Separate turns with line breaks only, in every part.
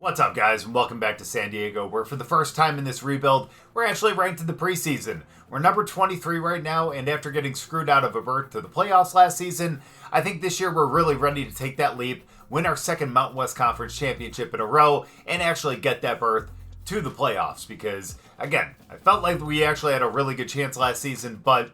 What's up, guys, and welcome back to San Diego, where for the first time in this rebuild, we're actually ranked in the preseason. We're number 23 right now, and after getting screwed out of a berth to the playoffs last season, I think this year we're really ready to take that leap, win our second Mountain West Conference championship in a row, and actually get that berth to the playoffs. Because, again, I felt like we actually had a really good chance last season, but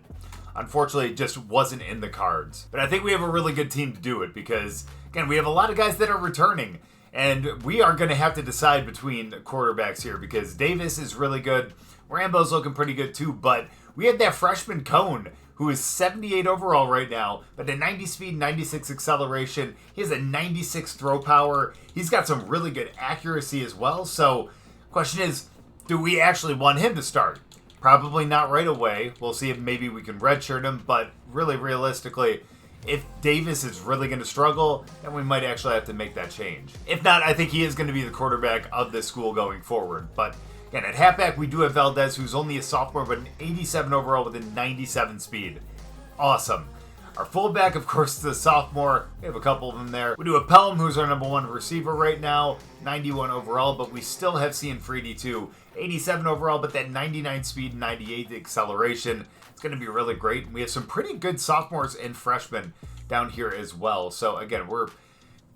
unfortunately it just wasn't in the cards. But I think we have a really good team to do it, because, again, we have a lot of guys that are returning. And we are going to have to decide between quarterbacks here because Davis is really good. Rambo's looking pretty good too, but we have that freshman Cone who is 78 overall right now, but a 90 speed, 96 acceleration. He has a 96 throw power. He's got some really good accuracy as well. So question is, do we actually want him to start? Probably not right away. We'll see if maybe we can redshirt him, but really realistically, if Davis is really going to struggle, then we might actually have to make that change. If not, I think he is going to be the quarterback of this school going forward. But again, at halfback, we do have Valdez, who's only a sophomore, but an 87 overall with a 97 speed. Awesome. Our fullback, of course, is a sophomore. We have a couple of them there. We do have Pelham, who's our number one receiver right now, 91 overall, but we still have Cianfredi too. 87 overall, but that 99 speed, 98 acceleration. It's going to be really great. We have some pretty good sophomores and freshmen down here as well. So again, we're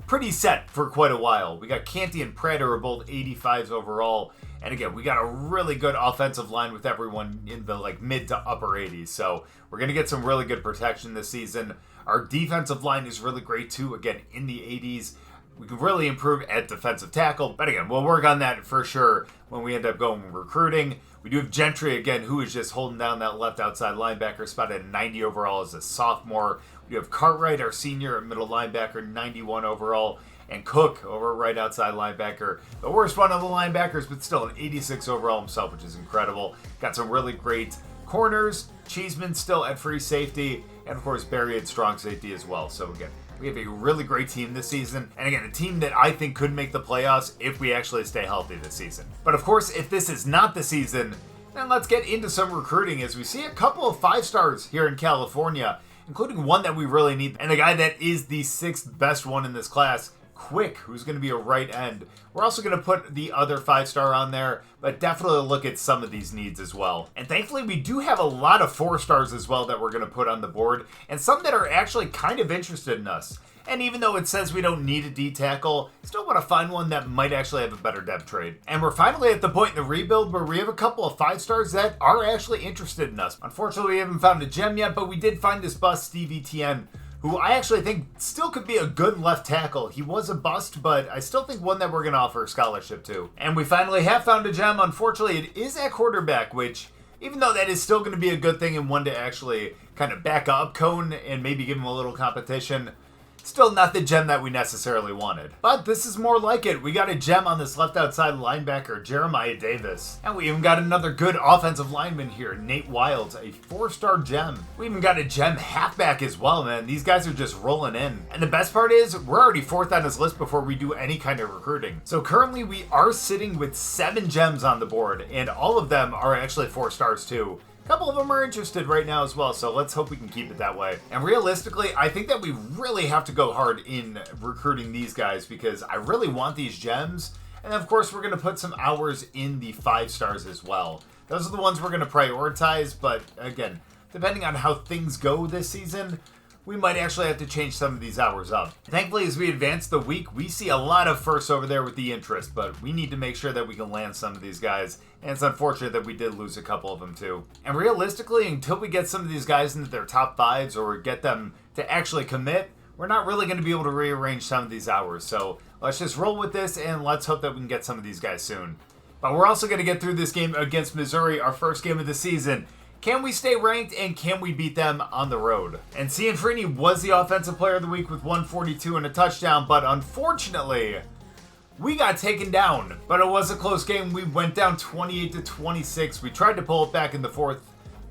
pretty set for quite a while. We got Canty and Pratt are both 85s overall. And again, we got a really good offensive line with everyone in the mid to upper 80s. So we're going to get some really good protection this season. Our defensive line is really great too. Again, in the 80s. We can really improve at defensive tackle. But again, we'll work on that for sure when we end up going recruiting. We do have Gentry, again, who is just holding down that left outside linebacker spot at 90 overall as a sophomore. We have Cartwright, our senior at middle linebacker, 91 overall. And Cook over right outside linebacker. The worst one of the linebackers, but still an 86 overall himself, which is incredible. Got some really great corners. Cheeseman still at free safety. And of course, Barry at strong safety as well. So again, we have a really great team this season. And again, a team that I think could make the playoffs if we actually stay healthy this season. But of course, if this is not the season, then let's get into some recruiting as we see a couple of 5-stars here in California, including one that we really need. And the guy that is the 6th best one in this class, Quick, who's going to be a right end. We're also going to put the other 5-star on there, but definitely look at some of these needs as well. And thankfully, we do have a lot of 4-stars as well that we're going to put on the board, and some that are actually kind of interested in us. And even though it says we don't need a D tackle, still want to find one that might actually have a better depth trade. And we're finally at the point in the rebuild where we have a couple of 5-stars that are actually interested in us. Unfortunately, we haven't found a gem yet, but we did find this bust, Steve Etienne, who I actually think still could be a good left tackle. He was a bust, but I still think one that we're going to offer a scholarship to. And we finally have found a gem. Unfortunately, it is at quarterback, which, even though that is still going to be a good thing and one to actually kind of back up Cone and maybe give him a little competition, still not the gem that we necessarily wanted. But this is more like it. We got a gem on this left outside linebacker, Jeremiah Davis. And we even got another good offensive lineman here, Nate Wilds, a 4-star gem. We even got a gem halfback as well, man. These guys are just rolling in. And the best part is, we're already 4th on his list before we do any kind of recruiting. So currently we are sitting with 7 gems on the board, and all of them are actually 4-stars too. A couple of them are interested right now as well, so let's hope we can keep it that way. And realistically, I think that we really have to go hard in recruiting these guys because I really want these gems. And of course, we're going to put some hours in the 5-stars as well. Those are the ones we're going to prioritize, but again, depending on how things go this season, we might actually have to change some of these hours up. Thankfully, as we advance the week, we see a lot of firsts over there with the interest, but we need to make sure that we can land some of these guys, and it's unfortunate that we did lose a couple of them too. And realistically, until we get some of these guys into their top 5s or get them to actually commit, we're not really going to be able to rearrange some of these hours. So let's just roll with this, and let's hope that we can get some of these guys soon. But we're also going to get through this game against Missouri, our first game of the season. Can we stay ranked, and can we beat them on the road? And Cianfredi was the offensive player of the week with 142 and a touchdown, but unfortunately, we got taken down. But it was a close game. We went down 28-26. We tried to pull it back in the 4th,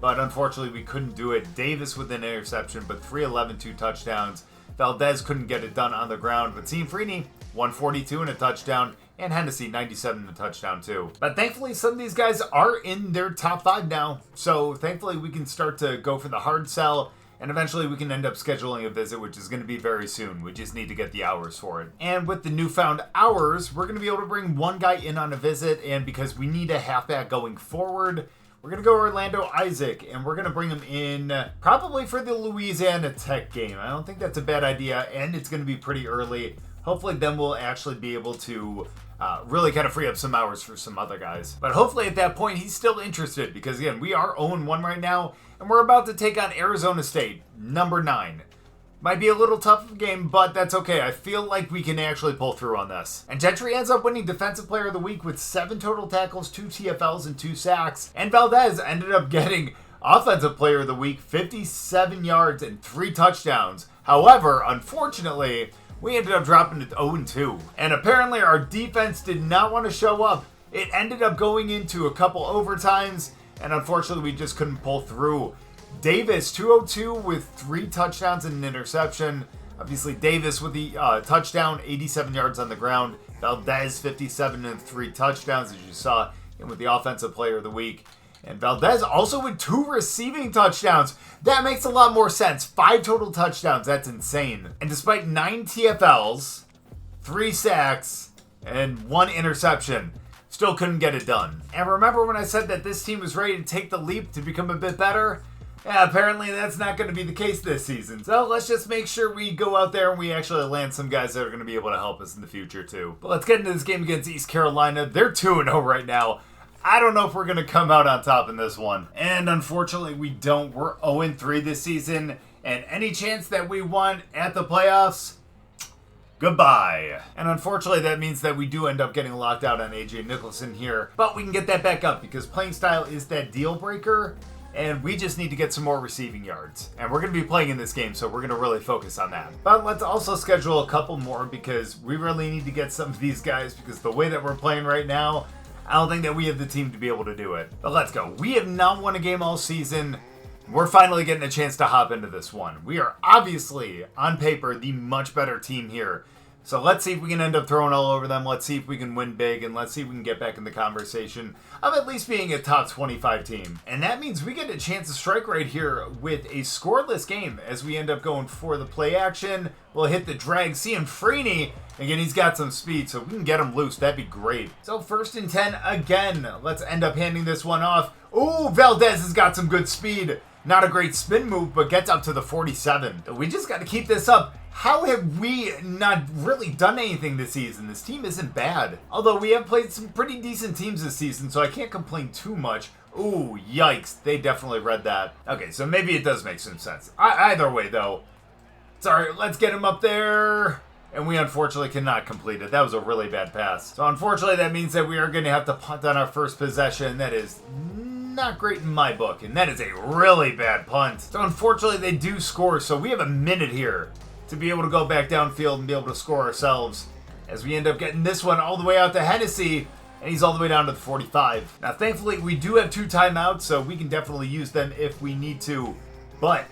but unfortunately we couldn't do it. Davis with an interception, but 311, 2 touchdowns. Valdez couldn't get it done on the ground, but Cianfredi, 142 and a touchdown, and Hennessy, 97 and a touchdown too. But thankfully, some of these guys are in their top 5 now, so thankfully we can start to go for the hard sell And eventually we can end up scheduling a visit, which is going to be very soon. We just need to get the hours for it. And with the newfound hours, we're going to be able to bring one guy in on a visit. And because we need a halfback going forward, we're going to go Orlando Isaac. And we're going to bring him in probably for the Louisiana Tech game. I don't think that's a bad idea. And it's going to be pretty early. Hopefully then we'll actually be able to really kind of free up some hours for some other guys. But hopefully at that point he's still interested, because again, we are 0-1 right now, and we're about to take on Arizona State, number 9. Might be a little tough game, but that's okay. I feel like we can actually pull through on this. And Gentry ends up winning Defensive Player of the Week with 7 total tackles, 2 TFLs, and 2 sacks. And Valdez ended up getting Offensive Player of the Week, 57 yards and 3 touchdowns. However, unfortunately, we ended up dropping to 0-2. And apparently our defense did not want to show up. It ended up going into a couple overtimes, and unfortunately we just couldn't pull through. Davis, 202 with 3 touchdowns and an interception. Obviously Davis with the touchdown, 87 yards on the ground. Valdez, 57 and 3 touchdowns, as you saw, and with the Offensive Player of the Week. And Valdez also with 2 receiving touchdowns. That makes a lot more sense. 5 total touchdowns. That's insane. And despite 9 TFLs, 3 sacks, and 1 interception, still couldn't get it done. And remember when I said that this team was ready to take the leap to become a bit better? Yeah, apparently that's not going to be the case this season. So let's just make sure we go out there and we actually land some guys that are going to be able to help us in the future too. But let's get into this game against East Carolina. They're 2-0 right now. I don't know if we're going to come out on top in this one. And unfortunately, we don't. We're 0-3 this season. And any chance that we won at the playoffs, goodbye. And unfortunately, that means that we do end up getting locked out on AJ Nicholson here. But we can get that back up because playing style is that deal breaker. And we just need to get some more receiving yards. And we're going to be playing in this game, so we're going to really focus on that. But let's also schedule a couple more because we really need to get some of these guys, because the way that we're playing right now, I don't think that we have the team to be able to do it. But let's go. We have not won a game all season. We're finally getting a chance to hop into this one. We are obviously, on paper, the much better team here. So let's see if we can end up throwing all over them. Let's see if we can win big, and let's see if we can get back in the conversation of at least being a top 25 team. And that means we get a chance to strike right here with a scoreless game as we end up going for the play action. We'll hit the drag. Freeney, again, he's got some speed, so if we can get him loose, that'd be great. So 1st and 10 again. Let's end up handing this one off. Ooh, Valdez has got some good speed. Not a great spin move, but gets up to the 47. We just got to keep this up. How have we not really done anything this season? This team isn't bad. Although we have played some pretty decent teams this season, so I can't complain too much. Ooh, yikes. They definitely read that. Okay, so maybe it does make some sense. Either way, though. Sorry, let's get him up there. And we unfortunately cannot complete it. That was a really bad pass. So unfortunately, that means that we are going to have to punt on our first possession. That is not great in my book. And that is a really bad punt. So unfortunately, they do score. So we have a minute here to be able to go back downfield and be able to score ourselves, as we end up getting this one all the way out to Hennessy, and he's all the way down to the 45. Now, thankfully, we do have 2 timeouts, so we can definitely use them if we need to, but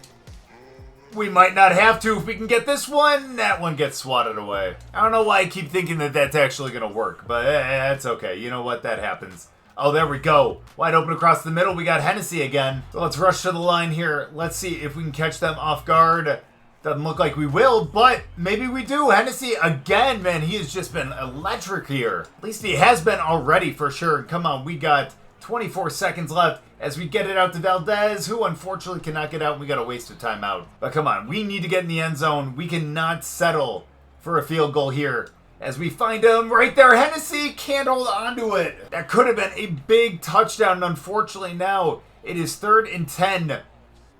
we might not have to if we can get this one. That one gets swatted away. I don't know why I keep thinking that that's actually going to work, but it's okay. You know what? That happens. Oh, there we go. Wide open across the middle. We got Hennessy again. So let's rush to the line here. Let's see if we can catch them off guard. Doesn't look like we will, but maybe we do. Hennessy again, man, he has just been electric here. At least he has been already for sure. Come on, we got 24 seconds left as we get it out to Valdez, who unfortunately cannot get out, and we got a waste of timeout. But come on, we need to get in the end zone. We cannot settle for a field goal here. As we find him right there, Hennessy can't hold on to it. That could have been a big touchdown, and unfortunately now it is 3rd and 10.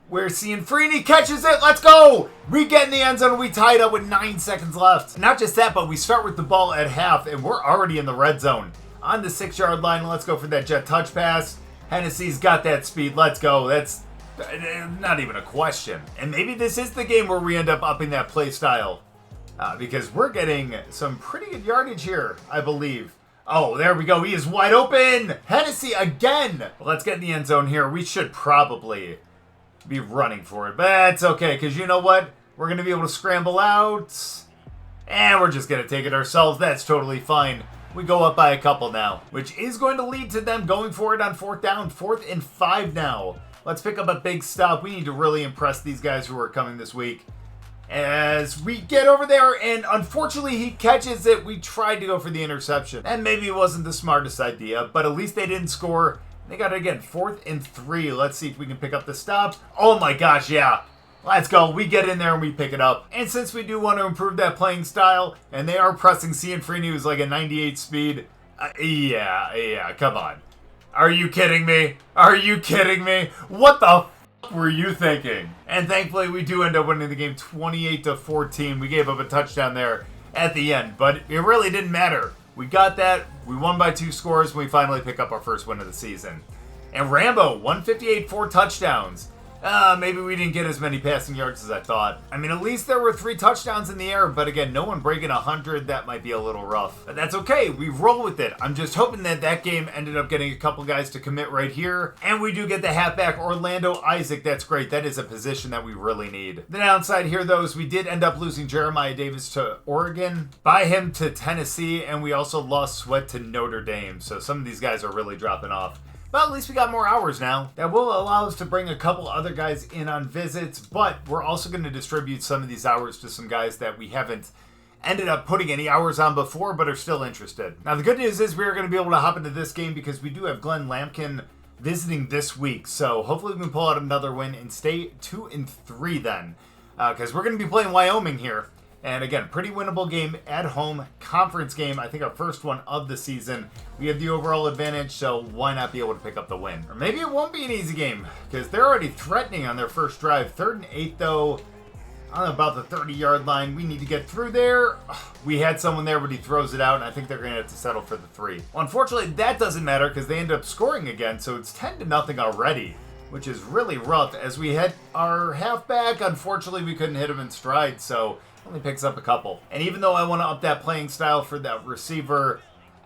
We're seeing Freeney catches it. Let's go. We get in the end zone. We tie it up with 9 seconds left. Not just that, but we start with the ball at half, and we're already in the red zone. On the 6-yard line, let's go for that jet touch pass. Hennessy's got that speed. Let's go. That's not even a question. And maybe this is the game where we end up upping that play style, because we're getting some pretty good yardage here, I believe. Oh, there we go. He is wide open. Hennessy again. Let's get in the end zone here. We should probably be running for it, but that's okay, because you know what? We're going to be able to scramble out, and we're just going to take it ourselves. That's totally fine. We go up by a couple now, which is going to lead to them going for it on 4th down. 4th and 5 now. let's pick up a big stop. We need to really impress these guys who are coming this week. As we get over there, and unfortunately he catches it. We tried to go for the interception. And maybe it wasn't the smartest idea, but at least they didn't score. They got it again, 4th and 3. Let's see if we can pick up the stop. Oh my gosh, yeah. Let's go. We get in there and we pick it up. And since we do want to improve that playing style, and they are pressing Cianfrini, who's like a 98 speed. Yeah, come on. Are you kidding me? Are you kidding me? What the f were you thinking? And thankfully, we do end up winning the game 28-14. We gave up a touchdown there at the end, but it really didn't matter. We got that. We won by 2 scores, and we finally pick up our first win of the season. And Rambo, 158, 4 touchdowns. Maybe we didn't get as many passing yards as I thought. I mean, at least there were 3 touchdowns in the air, but again, no one breaking 100. That might be a little rough. But that's okay. We roll with it. I'm just hoping that that game ended up getting a couple guys to commit right here. And we do get the halfback, Orlando Isaac. That's great. That is a position that we really need. The downside here, though, is we did end up losing Jeremiah Davis to Oregon, by him to Tennessee, and we also lost Sweat to Notre Dame. So some of these guys are really dropping off. But at least we got more hours now. That will allow us to bring a couple other guys in on visits, but we're also going to distribute some of these hours to some guys that we haven't ended up putting any hours on before, but are still interested. Now, the good news is we are going to be able to hop into this game because we do have Glenn Lampkin visiting this week. So hopefully we can pull out another win and stay 2-3 then, because we're going to be playing Wyoming here. And again, pretty winnable game at home, conference game. I think our first one of the season. We have the overall advantage, so why not be able to pick up the win? Or maybe it won't be an easy game, because they're already threatening on their first drive. 3rd and 8, though, on about the 30-yard line. We need to get through there. We had someone there, but he throws it out, and I think they're going to have to settle for the 3. Well, unfortunately, that doesn't matter, because they end up scoring again, so it's 10-0 already, which is really rough. As we hit our halfback, unfortunately, we couldn't hit him in stride, so only picks up a couple. And even though I want to up that playing style for that receiver,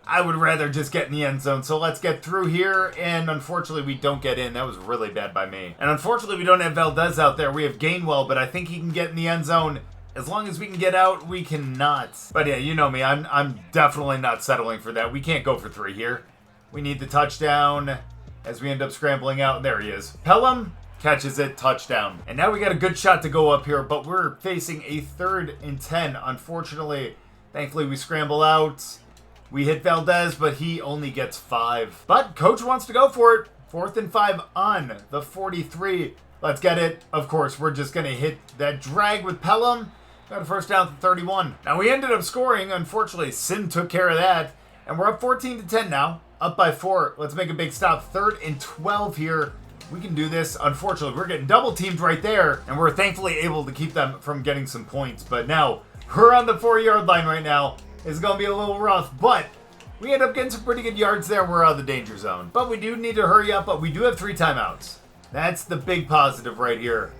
I would rather just get in the end zone. So let's get through here, and unfortunately we don't get in. That was really bad by me. And unfortunately we don't have Valdez out there. We have Gainwell, but I think he can get in the end zone. As long as we can get out, we cannot. But yeah, you know me. I'm definitely not settling for that. We can't go for 3 here. We need the touchdown as we end up scrambling out. There he is. Pelham catches it, touchdown. And now we got a good shot to go up here, but we're facing a 3rd and 10. Unfortunately, thankfully we scramble out. We hit Valdez, but he only gets 5. But coach wants to go for it. 4th and 5 on the 43. Let's get it. Of course, we're just going to hit that drag with Pelham. Got a first down to 31. Now we ended up scoring. Unfortunately, Sim took care of that. And we're up 14-10 now. Up by 4. Let's make a big stop. 3rd and 12 here. We can do this. Unfortunately, we're getting double teamed right there, and we're thankfully able to keep them from getting some points. But now, we're on the 4-yard line right now. It's going to be a little rough, but we end up getting some pretty good yards there. We're out of the danger zone. But we do need to hurry up, but we do have 3 timeouts. That's the big positive right here.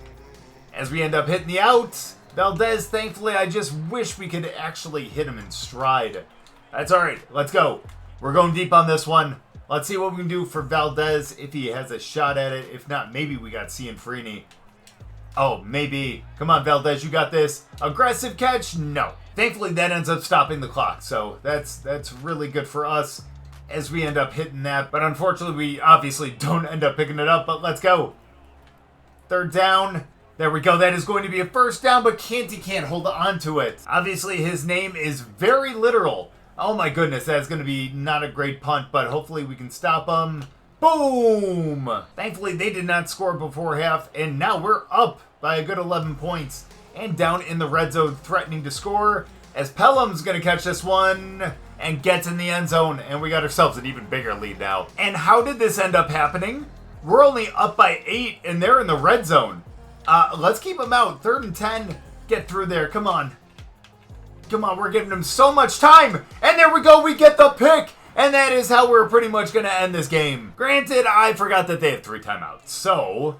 As we end up hitting the out, Valdez, thankfully, I just wish we could actually hit him in stride. That's all right. Let's go. We're going deep on this one. Let's see what we can do for Valdez if he has a shot at it. If not, maybe we got Cianfrini. Oh, maybe. Come on, Valdez, you got this. Aggressive catch? No. Thankfully, that ends up stopping the clock, so that's really good for us as we end up hitting that. But unfortunately, we obviously don't end up picking it up, but let's go. 3rd down. There we go. That is going to be a first down, but Canty can't hold on to it. Obviously, his name is very literal. Oh my goodness, that's going to be not a great punt, but hopefully we can stop them. Boom! Thankfully, they did not score before half, and now we're up by a good 11 points. And down in the red zone, threatening to score, as Pelham's going to catch this one and gets in the end zone, and we got ourselves an even bigger lead now. And how did this end up happening? We're only up by 8, and they're in the red zone. Let's keep them out. 3rd and 10. Get through there. Come on. Come on, we're giving them so much time. And there we go, we get the pick. And that is how we're pretty much going to end this game. Granted, I forgot that they have 3 timeouts. So,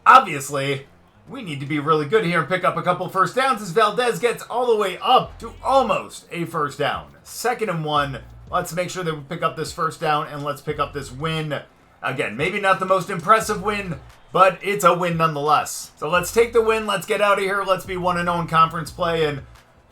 obviously, we need to be really good here and pick up a couple first downs as Valdez gets all the way up to almost a first down. 2nd and 1. Let's make sure that we pick up this first down and let's pick up this win. Again, maybe not the most impressive win, but it's a win nonetheless. So let's take the win. Let's get out of here. Let's be 1-0 in conference play. And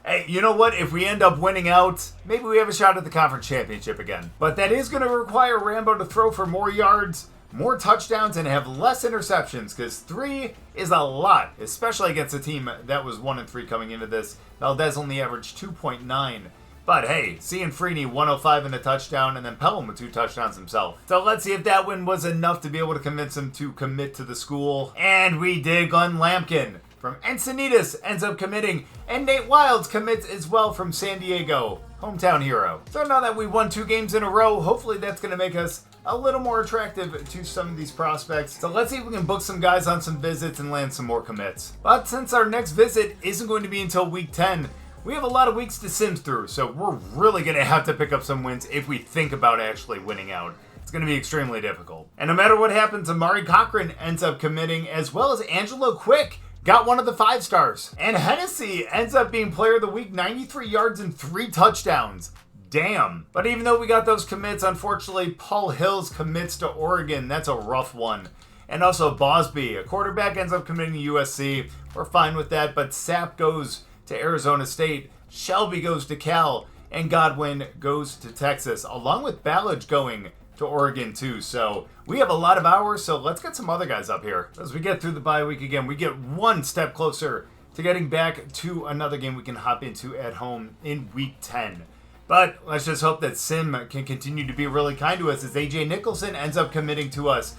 hey, you know what? If we end up winning out, maybe we have a shot at the conference championship again. But that is going to require Rambo to throw for more yards. more touchdowns and have less interceptions, because 3 is a lot, especially against a team that was 1-3 coming into this. Valdez only averaged 2.9. But hey, Cianfrini 105 and a touchdown, and then Pelham with 2 touchdowns himself. So let's see if that win was enough to be able to convince him to commit to the school. And we did. Glenn Lampkin from Encinitas ends up committing, and Nate Wilds commits as well from San Diego, hometown hero. So now that we won 2 games in a row, hopefully that's going to make us a little more attractive to some of these prospects. So let's see if we can book some guys on some visits and land some more commits. But since our next visit isn't going to be until week 10, we have a lot of weeks to sim through, so we're really going to have to pick up some wins if we think about actually winning out. It's going to be extremely difficult. And no matter what happens, Amari Cochran ends up committing, as well as Angelo Quick got one of the 5 stars. And Hennessy ends up being player of the week, 93 yards and 3 touchdowns. Damn. But even though we got those commits, unfortunately, Paul Hills commits to Oregon. That's a rough one. And also Bosby, a quarterback, ends up committing to USC. We're fine with that, but Sapp goes to Arizona State, Shelby goes to Cal, and Godwin goes to Texas, along with Ballage going to Oregon too. So we have a lot of hours, so let's get some other guys up here. As we get through the bye week again, we get one step closer to getting back to another game we can hop into at home in week 10. But let's just hope that Sim can continue to be really kind to us, as AJ Nicholson ends up committing to us.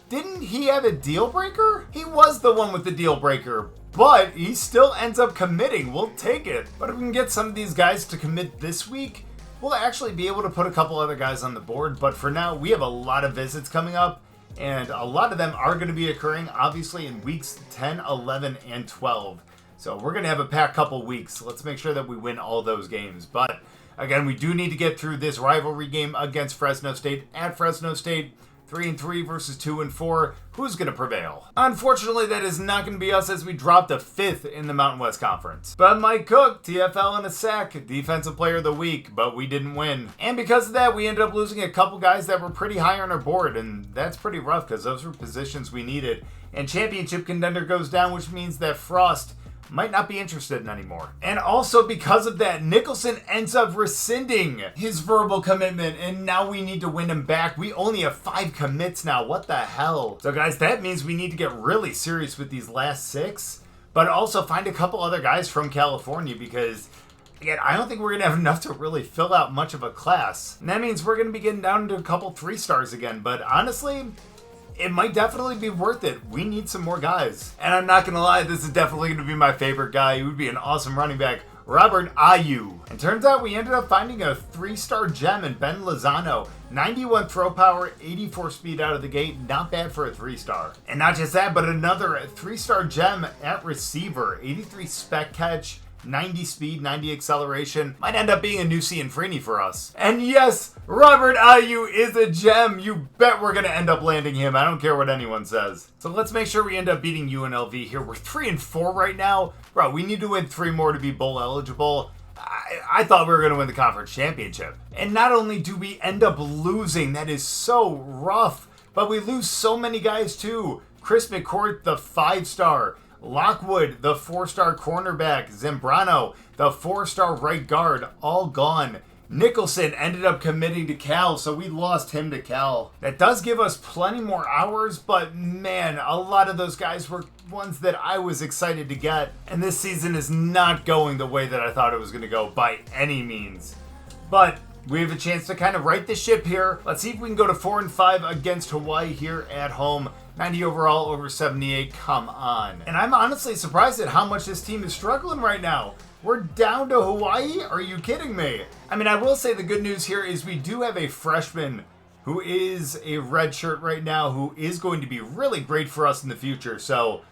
Didn't he have a deal breaker? He was the one with the deal breaker, but he still ends up committing. We'll take it. But if we can get some of these guys to commit this week, we'll actually be able to put a couple other guys on the board. But for now, we have a lot of visits coming up, and a lot of them are going to be occurring, obviously, in weeks 10, 11, and 12. So we're going to have a packed couple weeks. Let's make sure that we win all those games. But again, we do need to get through this rivalry game against Fresno State at Fresno State. 3-3 versus 2-4. Who's going to prevail? Unfortunately, that is not going to be us, as we dropped to 5th in the Mountain West Conference. But Mike Cook, TFL and a sack, Defensive Player of the Week, but we didn't win. And because of that, we ended up losing a couple guys that were pretty high on our board, and that's pretty rough because those were positions we needed. And Championship Contender goes down, which means that Frost might not be interested in anymore. And also because of that, Nicholson ends up rescinding his verbal commitment, and now we need to win him back. We only have 5 commits now. What the hell? So guys, that means we need to get really serious with these last 6, but also find a couple other guys from California, because again, I don't think we're going to have enough to really fill out much of a class. And that means we're going to be getting down to a couple 3 stars again, but honestly, it might definitely be worth it. We need some more guys. And I'm not going to lie, this is definitely going to be my favorite guy. He would be an awesome running back, Robert Ayu. And turns out we ended up finding a 3-star gem in Ben Lozano. 91 throw power, 84 speed out of the gate. Not bad for a 3-star. And not just that, but another 3-star gem at receiver. 83 spec catch, 90 speed, 90 acceleration. Might end up being a new Cianfrini for us. And yes, Robert Ayu is a gem. You bet we're going to end up landing him. I don't care what anyone says. So let's make sure we end up beating UNLV here. We're 3-4 right now. Bro, we need to win 3 more to be bowl eligible. I thought we were going to win the conference championship. And not only do we end up losing, that is so rough, but we lose so many guys too. Chris McCourt, the 5-star. Lockwood, the 4-star cornerback. Zambrano, the 4-star right guard, all gone. Nicholson ended up committing to Cal, so we lost him to Cal. That does give us plenty more hours, but man, a lot of those guys were ones that I was excited to get. And this season is not going the way that I thought it was going to go by any means. But we have a chance to kind of right the ship here. Let's see if we can go to 4-5 against Hawaii here at home. 90 overall over 78, come on. And I'm honestly surprised at how much this team is struggling right now. We're down to Hawaii? Are you kidding me? I mean, I will say the good news here is we do have a freshman who is a redshirt right now who is going to be really great for us in the future. So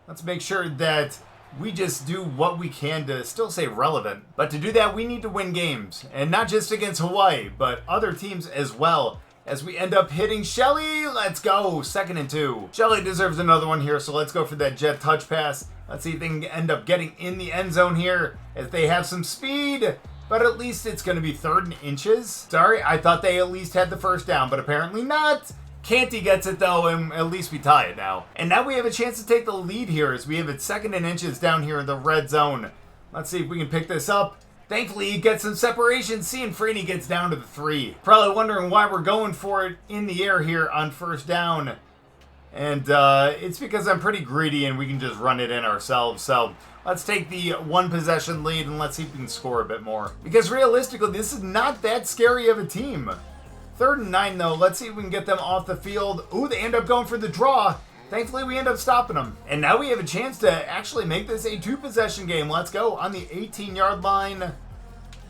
let's make sure that we just do what we can to still stay relevant. But to do that, we need to win games. And not just against Hawaii, but other teams as well. As we end up hitting Shelly, let's go, 2nd and 2. Shelly deserves another one here, so let's go for that jet touch pass. Let's see if they can end up getting in the end zone here, as they have some speed, but at least it's going to be 3rd and inches. Sorry, I thought they at least had the 1st down, but apparently not. Canty gets it though, and at least we tie it now. And now we have a chance to take the lead here, as we have it 2nd and inches down here in the red zone. Let's see if we can pick this up. Thankfully, he gets some separation. Cianfrini gets down to the 3. Probably wondering why we're going for it in the air here on first down. And it's because I'm pretty greedy and we can just run it in ourselves. So let's take the 1 possession lead and let's see if we can score a bit more. Because realistically, this is not that scary of a team. 3rd and 9 though. Let's see if we can get them off the field. Ooh, they end up going for the draw. Thankfully, we end up stopping them. And now we have a chance to actually make this a 2-possession game. Let's go on the 18-yard line.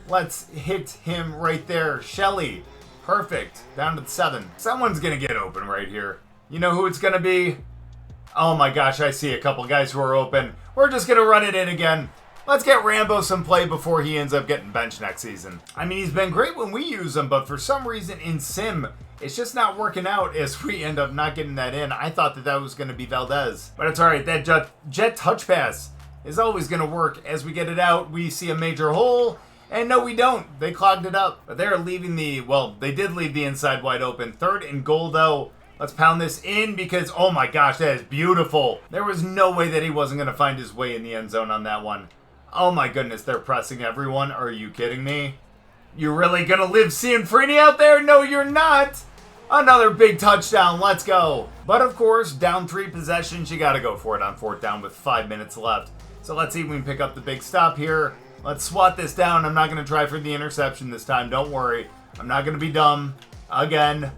Let's hit him right there. Shelley. Perfect. Down to the 7. Someone's going to get open right here. You know who it's going to be? Oh my gosh, I see a couple guys who are open. We're just going to run it in again. Let's get Rambo some play before he ends up getting benched next season. I mean, he's been great when we use him, but for some reason in Sim, it's just not working out as we end up not getting that in. I thought that was going to be Valdez. But it's all right. That jet touch pass is always going to work. As we get it out, we see a major hole. And no, we don't. They clogged it up. But they're leaving they did leave the inside wide open. 3rd and goal, though. Let's pound this in because, oh my gosh, that is beautiful. There was no way that he wasn't going to find his way in the end zone on that one. Oh my goodness, they're pressing everyone. Are you kidding me? You really going to leave Cianfrini out there? No, you're not. Another big touchdown. Let's go. But of course, down 3 possessions, you got to go for it on 4th down with 5 minutes left. So let's see if we can pick up the big stop here. Let's swat this down. I'm not going to try for the interception this time. Don't worry. I'm not going to be dumb. Again.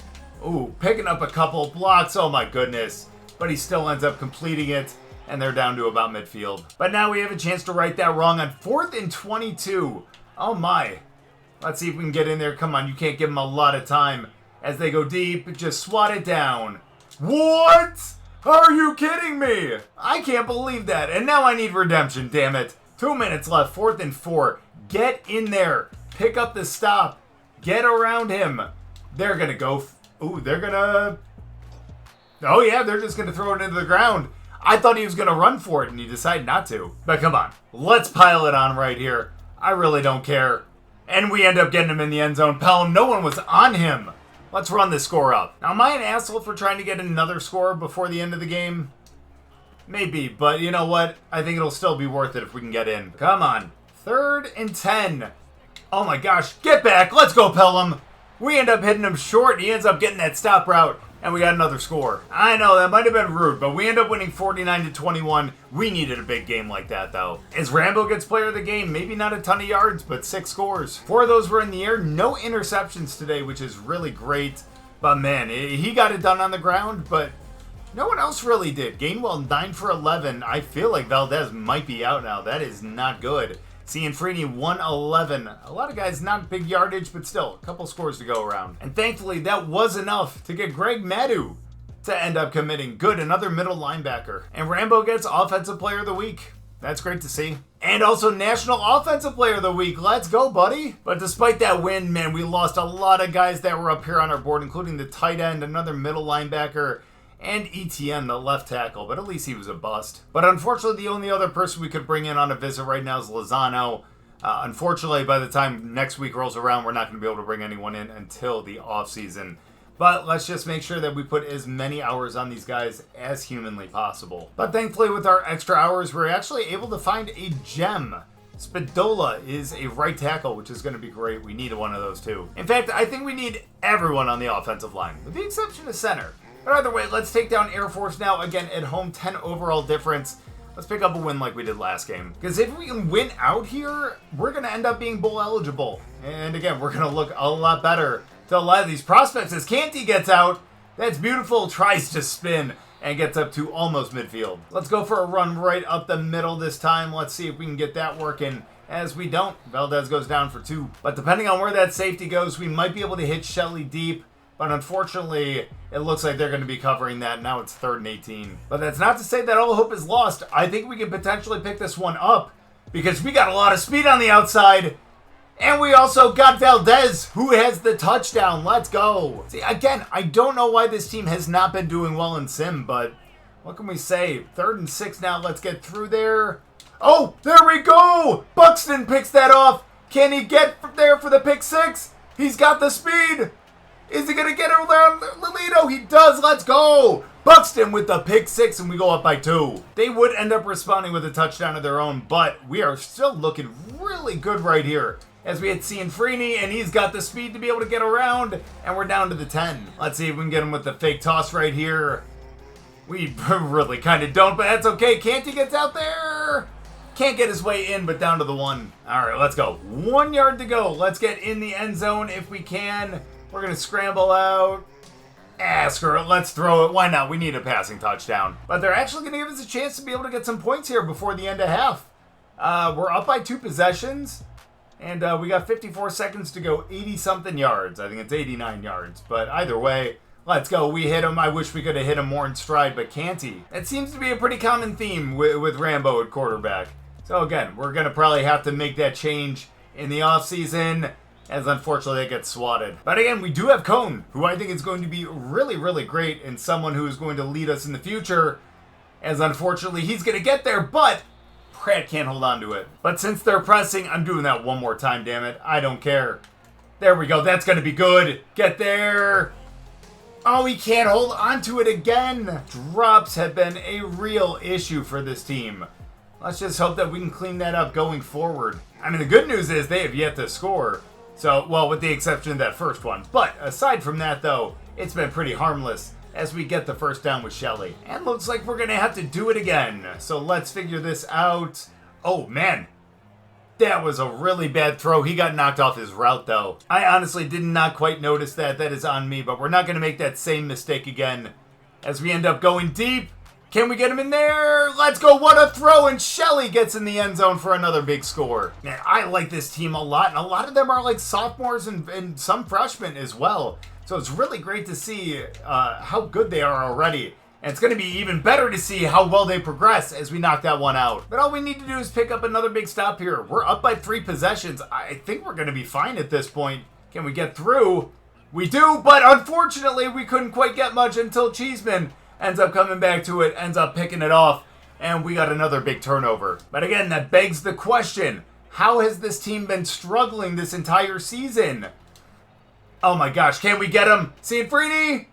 Ooh, picking up a couple blocks. Oh my goodness. But he still ends up completing it. And they're down to about midfield. But now we have a chance to right that wrong on 4th and 22. Oh my. Let's see if we can get in there. Come on, you can't give them a lot of time. As they go deep, just swat it down. What? Are you kidding me? I can't believe that. And now I need redemption, damn it. 2 minutes left, 4th and 4. Get in there. Pick up the stop. Get around him. They're going to go. Ooh, they're going to. Oh, yeah, they're just going to throw it into the ground. I thought he was going to run for it, and he decided not to. But come on. Let's pile it on right here. I really don't care. And we end up getting him in the end zone. Pelham, no one was on him. Let's run this score up. Now, am I an asshole for trying to get another score before the end of the game? Maybe, but you know what? I think it'll still be worth it if we can get in. Come on. 3rd and 10. Oh my gosh. Get back. Let's go, Pelham. We end up hitting him short. He ends up getting that stop route. And we got another score. I know, that might have been rude, but we end up winning 49-21. We needed a big game like that, though. As Rambo gets player of the game, maybe not a ton of yards, but 6 scores. 4 of those were in the air. No interceptions today, which is really great. But man, he got it done on the ground, but no one else really did. Gainwell, 9 for 11. I feel like Valdez might be out now. That is not good. Cianfrini, 111. A lot of guys, not big yardage, but still, a couple scores to go around. And thankfully, that was enough to get Greg Madu to end up committing. Good, another middle linebacker. And Rambo gets Offensive Player of the Week. That's great to see. And also National Offensive Player of the Week. Let's go, buddy. But despite that win, man, we lost a lot of guys that were up here on our board, including the tight end, another middle linebacker, and ETN, the left tackle, but at least he was a bust. But unfortunately, the only other person we could bring in on a visit right now is Lozano. Unfortunately, by the time next week rolls around, we're not going to be able to bring anyone in until the offseason. But let's just make sure that we put as many hours on these guys as humanly possible. But thankfully, with our extra hours, we're actually able to find a gem. Spadola is a right tackle, which is going to be great. We need one of those too. In fact, I think we need everyone on the offensive line, with the exception of center. But either way, let's take down Air Force now. Again, at home, 10 overall difference. Let's pick up a win like we did last game. Because if we can win out here, we're going to end up being bowl eligible. And again, we're going to look a lot better to a lot of these prospects. As Canty gets out, that's beautiful, tries to spin, and gets up to almost midfield. Let's go for a run right up the middle this time. Let's see if we can get that working. As we don't, Valdez goes down for 2. But depending on where that safety goes, we might be able to hit Shelley deep. But unfortunately, it looks like they're going to be covering that. Now it's 3rd and 18. But that's not to say that all hope is lost. I think we can potentially pick this one up because we got a lot of speed on the outside. And we also got Valdez, who has the touchdown. Let's go. See, again, I don't know why this team has not been doing well in Sim, but what can we say? 3rd and 6 now. Let's get through there. Oh, there we go. Buxton picks that off. Can he get there for the pick 6? He's got the speed. Is he going to get around Lelito? He does. Let's go. Buxton with the pick 6, and we go up by 2. They would end up responding with a touchdown of their own, but we are still looking really good right here. As we hit Cianfrini, and he's got the speed to be able to get around, and we're down to the 10. Let's see if we can get him with the fake toss right here. We really kind of don't, but that's okay. Canty gets out there. Can't get his way in, but down to the 1. All right, let's go. 1 yard to go. Let's get in the end zone if we can. We're going to scramble out. Screw it. Let's throw it. Why not? We need a passing touchdown. But they're actually going to give us a chance to be able to get some points here before the end of half. We're up by 2 possessions. And we got 54 seconds to go, 80-something yards. I think it's 89 yards. But either way, let's go. We hit him. I wish we could have hit him more in stride, but can't he? It seems to be a pretty common theme with Rambo at quarterback. So again, we're going to probably have to make that change in the offseason, as unfortunately they get swatted. But again, we do have Cone, who I think is going to be really, really great and someone who is going to lead us in the future, as unfortunately he's going to get there, but Pratt can't hold on to it. But since they're pressing, I'm doing that one more time, damn it. I don't care. There we go. That's going to be good. Get there. Oh, he can't hold on to it again. Drops have been a real issue for this team. Let's just hope that we can clean that up going forward. I mean, the good news is they have yet to score. So, well, with the exception of that first one. But aside from that, though, it's been pretty harmless as we get the first down with Shelley. And looks like we're going to have to do it again. So let's figure this out. Oh, man. That was a really bad throw. He got knocked off his route, though. I honestly did not quite notice that. That is on me. But we're not going to make that same mistake again as we end up going deep. Can we get him in there? Let's go. What a throw. And Shelley gets in the end zone for another big score. Man, I like this team a lot. And a lot of them are like sophomores and some freshmen as well. So it's really great to see how good they are already. And it's going to be even better to see how well they progress as we knock that one out. But all we need to do is pick up another big stop here. We're up by 3 possessions. I think we're going to be fine at this point. Can we get through? We do, but unfortunately we couldn't quite get much until Cheeseman ends up coming back to it, ends up picking it off, and we got another big turnover. But again, that begs the question, how has this team been struggling this entire season? Oh my gosh, can we get him? Cianfrini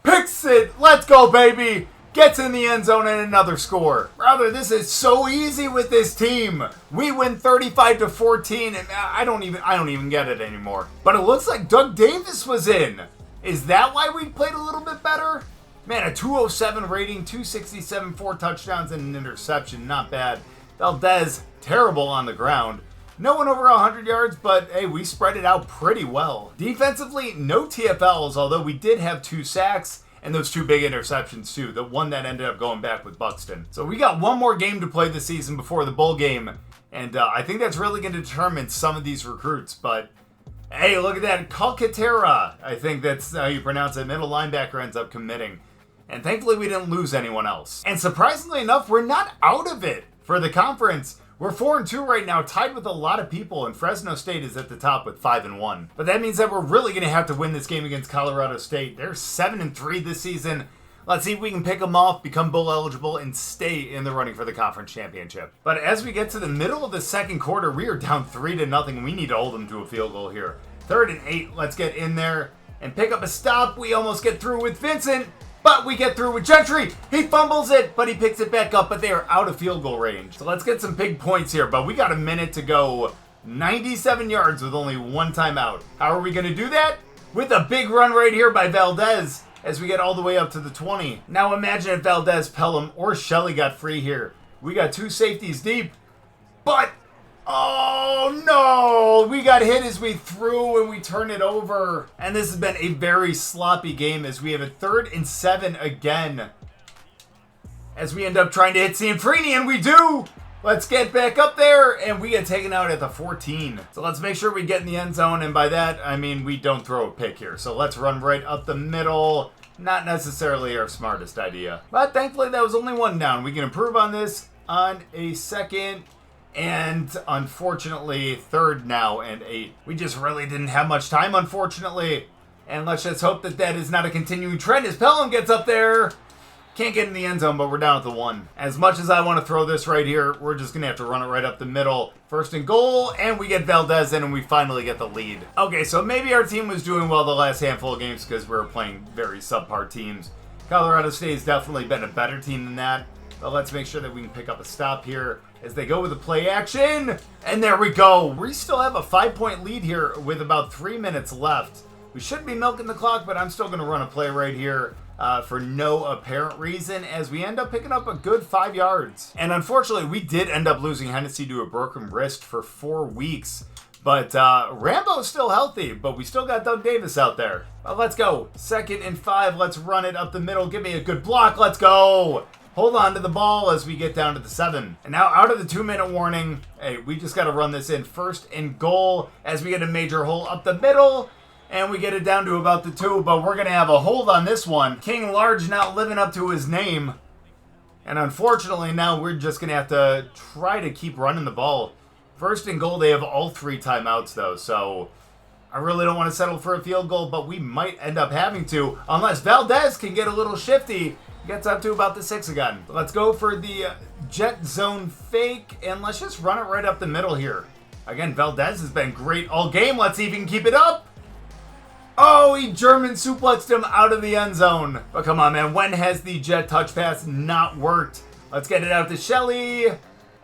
picks it. Let's go, baby. Gets in the end zone and another score. Brother, this is so easy with this team. We win 35-14, and I don't even get it anymore. But it looks like Doug Davis was in. Is that why we played a little bit better? Man, a 207 rating, 267, 4 touchdowns, and an interception. Not bad. Valdez, terrible on the ground. No one over 100 yards, but hey, we spread it out pretty well. Defensively, no TFLs, although we did have 2 sacks and those 2 big interceptions too. The one that ended up going back with Buxton. So we got one more game to play this season before the bowl game, and I think that's really going to determine some of these recruits. But hey, look at that. Calcaterra, I think that's how you pronounce it. Middle linebacker ends up committing. And thankfully we didn't lose anyone else. And surprisingly enough, we're not out of it for the conference. We're 4-2 right now, tied with a lot of people, and Fresno State is at the top with 5-1. But that means that we're really going to have to win this game against Colorado State. They're 7-3 this season. Let's see if we can pick them off, become bowl eligible, and stay in the running for the conference championship. But as we get to the middle of the second quarter, we are down 3-0. We need to hold them to a field goal here. 3rd and 8. Let's get in there and pick up a stop. We almost get through with Vincent. But we get through with Gentry. He fumbles it, but he picks it back up, but they are out of field goal range. So let's get some big points here, but we got a minute to go. 97 yards with only 1 timeout. How are we going to do that? With a big run right here by Valdez as we get all the way up to the 20. Now imagine if Valdez, Pelham, or Shelley got free here. We got 2 safeties deep, but oh no! We got hit as we threw and we turn it over. And this has been a very sloppy game as we have a 3rd and 7 again. As we end up trying to hit Cianfrini, and we do! Let's get back up there, and we get taken out at the 14. So let's make sure we get in the end zone, and by that, I mean we don't throw a pick here. So let's run right up the middle. Not necessarily our smartest idea. But thankfully that was only 1 down. We can improve on this on a second. And unfortunately, 3rd now and 8. We just really didn't have much time, unfortunately. And let's just hope that that is not a continuing trend as Pelham gets up there. Can't get in the end zone, but we're down at the 1. As much as I want to throw this right here, we're just going to have to run it right up the middle. First and goal, and we get Valdez in, and we finally get the lead. Okay, so maybe our team was doing well the last handful of games because we were playing very subpar teams. Colorado State has definitely been a better team than that. But let's make sure that we can pick up a stop here as they go with the play action. And there we go. We still have a 5-point lead here with about 3 minutes left. We should be milking the clock, but I'm still going to run a play right here for no apparent reason as we end up picking up a good 5 yards. And unfortunately, we did end up losing Hennessy to a broken wrist for 4 weeks. But Rambo's still healthy, but we still got Doug Davis out there. But let's go. 2nd and 5. Let's run it up the middle. Give me a good block. Let's go. Hold on to the ball as we get down to the 7. And now out of the 2-minute warning, hey, we just got to run this in. 1st and goal as we get a major hole up the middle. And we get it down to about the 2, but we're going to have a hold on this one. King Large not living up to his name. And unfortunately, now we're just going to have to try to keep running the ball. 1st and goal, they have all 3 timeouts, though. So I really don't want to settle for a field goal, but we might end up having to. Unless Valdez can get a little shifty. Gets up to about the 6 again. Let's go for the jet zone fake, and let's just run it right up the middle here. Again, Valdez has been great all game. Let's see if he can keep it up. Oh, he German suplexed him out of the end zone. But come on, man. When has the jet touch pass not worked? Let's get it out to Shelley.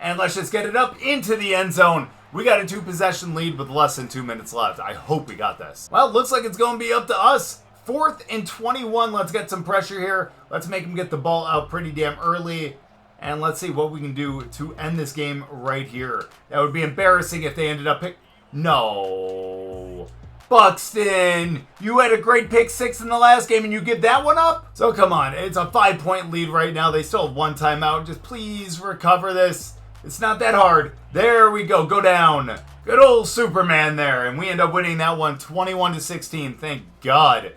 And let's just get it up into the end zone. We got a 2-possession lead with less than 2 minutes left. I hope we got this. Well, it looks like it's going to be up to us. 4th and 21. Let's get some pressure here. Let's make him get the ball out pretty damn early. And let's see what we can do to end this game right here. That would be embarrassing if they ended up No. Buxton, you had a great pick 6 in the last game and you give that one up? So come on, it's a 5-point lead right now. They still have 1 timeout. Just please recover this. It's not that hard. There we go. Go down. Good old Superman there. And we end up winning that one 21-16. Thank God.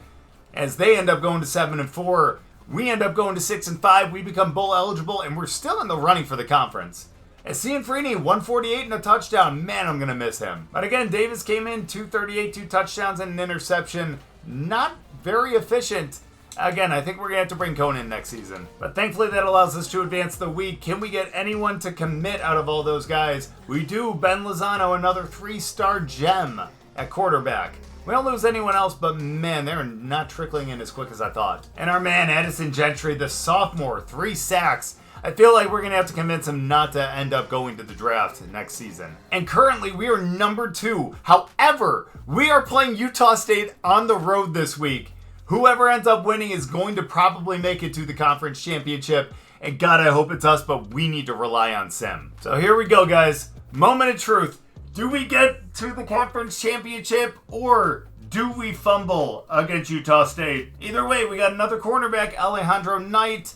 As they end up going to 7 and 4. We end up going to 6 and 5. We become bowl eligible and we're still in the running for the conference. As Cianfrini, 148 and a touchdown. Man, I'm going to miss him. But again, Davis came in, 238, 2 touchdowns and an interception. Not very efficient. Again, I think we're going to have to bring Conan next season. But thankfully, that allows us to advance the week. Can we get anyone to commit out of all those guys? We do. Ben Lozano, another 3-star gem at quarterback. We don't lose anyone else, but man, they're not trickling in as quick as I thought. And our man, Addison Gentry, the sophomore, 3 sacks. I feel like we're going to have to convince him not to end up going to the draft next season. And currently, we are number 2. However, we are playing Utah State on the road this week. Whoever ends up winning is going to probably make it to the conference championship. And God, I hope it's us, but we need to rely on Sim. So here we go, guys. Moment of truth. Do we get to the conference championship or do we fumble against Utah State? Either way, we got another cornerback, Alejandro Knight.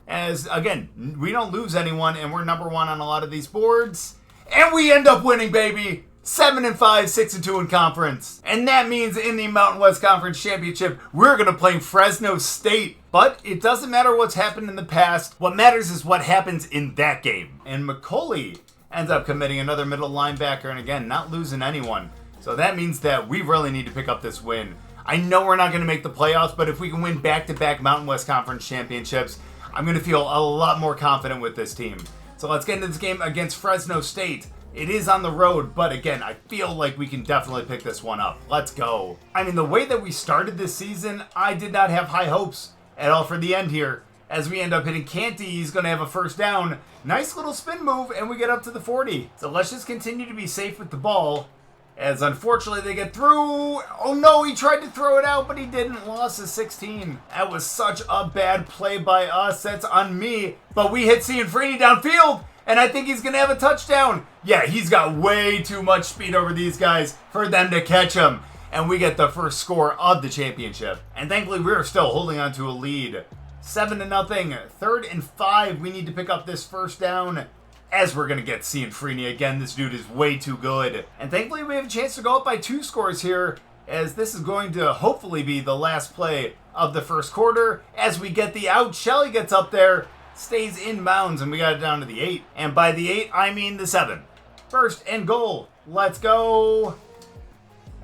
As, again, we don't lose anyone, and we're number 1 on a lot of these boards. And we end up winning, baby! 7 and 5, 6 and 2 in conference. And that means in the Mountain West Conference Championship, we're going to play Fresno State. But it doesn't matter what's happened in the past. What matters is what happens in that game. And McCauley ends up committing another middle linebacker, and again, not losing anyone. So that means that we really need to pick up this win. I know we're not going to make the playoffs, but if we can win back-to-back Mountain West Conference Championships, I'm going to feel a lot more confident with this team. So let's get into this game against Fresno State. It is on the road, but again, I feel like we can definitely pick this one up. Let's go. I mean, the way that we started this season, I did not have high hopes at all for the end here. As we end up hitting Canty, he's going to have a first down. Nice little spin move, and we get up to the 40. So let's just continue to be safe with the ball. As unfortunately they get through. Oh no, he tried to throw it out, but he didn't. Loss is 16. That was such a bad play by us. That's on me. But we hit Cianfrini downfield, and I think he's going to have a touchdown. Yeah, he's got way too much speed over these guys for them to catch him. And we get the first score of the championship. And thankfully, we're still holding on to a lead. 7-0. 3rd and 5. We need to pick up this first down. As we're going to get Cianfrini again. This dude is way too good. And thankfully we have a chance to go up by 2 scores here, as this is going to hopefully be the last play of the first quarter. As we get the out, Shelley gets up there, stays in bounds, and we got it down to the 8. And by the 8, I mean the 7. 1st and goal. Let's go.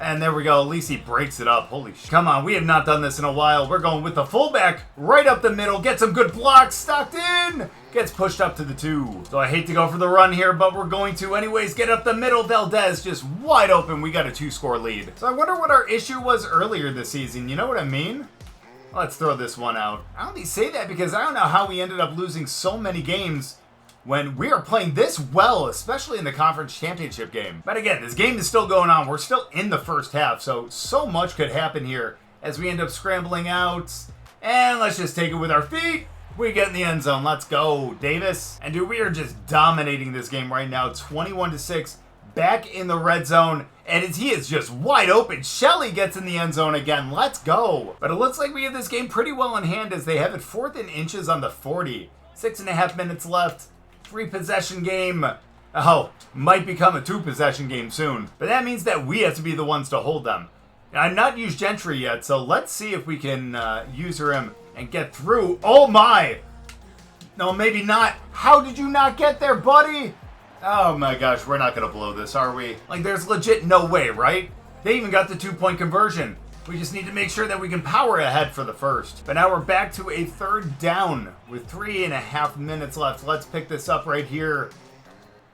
And there we go. At least he breaks it up. Holy shit. Come on, we have not done this in a while. We're going with the fullback right up the middle. Get some good blocks. Stockton gets pushed up to the 2. So I hate to go for the run here, but we're going to anyways. Get up the middle. Valdez just wide open. We got a 2-score lead. So I wonder what our issue was earlier this season. You know what I mean? Let's throw this one out. I only say that because I don't know how we ended up losing so many games when we are playing this well, especially in the conference championship game. But again, this game is still going on. We're still in the first half, so much could happen here as we end up scrambling out. And let's just take it with our feet. We get in the end zone. Let's go, Davis. And dude, we are just dominating this game right now. 21-6, back in the red zone. And he is just wide open. Shelley gets in the end zone again. Let's go. But it looks like we have this game pretty well in hand as they have it 4th and inches on the 40. 6.5 minutes left. 3-possession game. Oh, might become a 2-possession game soon. But that means that we have to be the ones to hold them. I've not used Gentry yet, so let's see if we can user him and get through. Oh my! No, maybe not. How did you not get there, buddy? Oh my gosh, we're not going to blow this, are we? Like, there's legit no way, right? They even got the 2-point conversion. We just need to make sure that we can power ahead for the first. But now we're back to a 3rd down with 3.5 minutes left. Let's pick this up right here.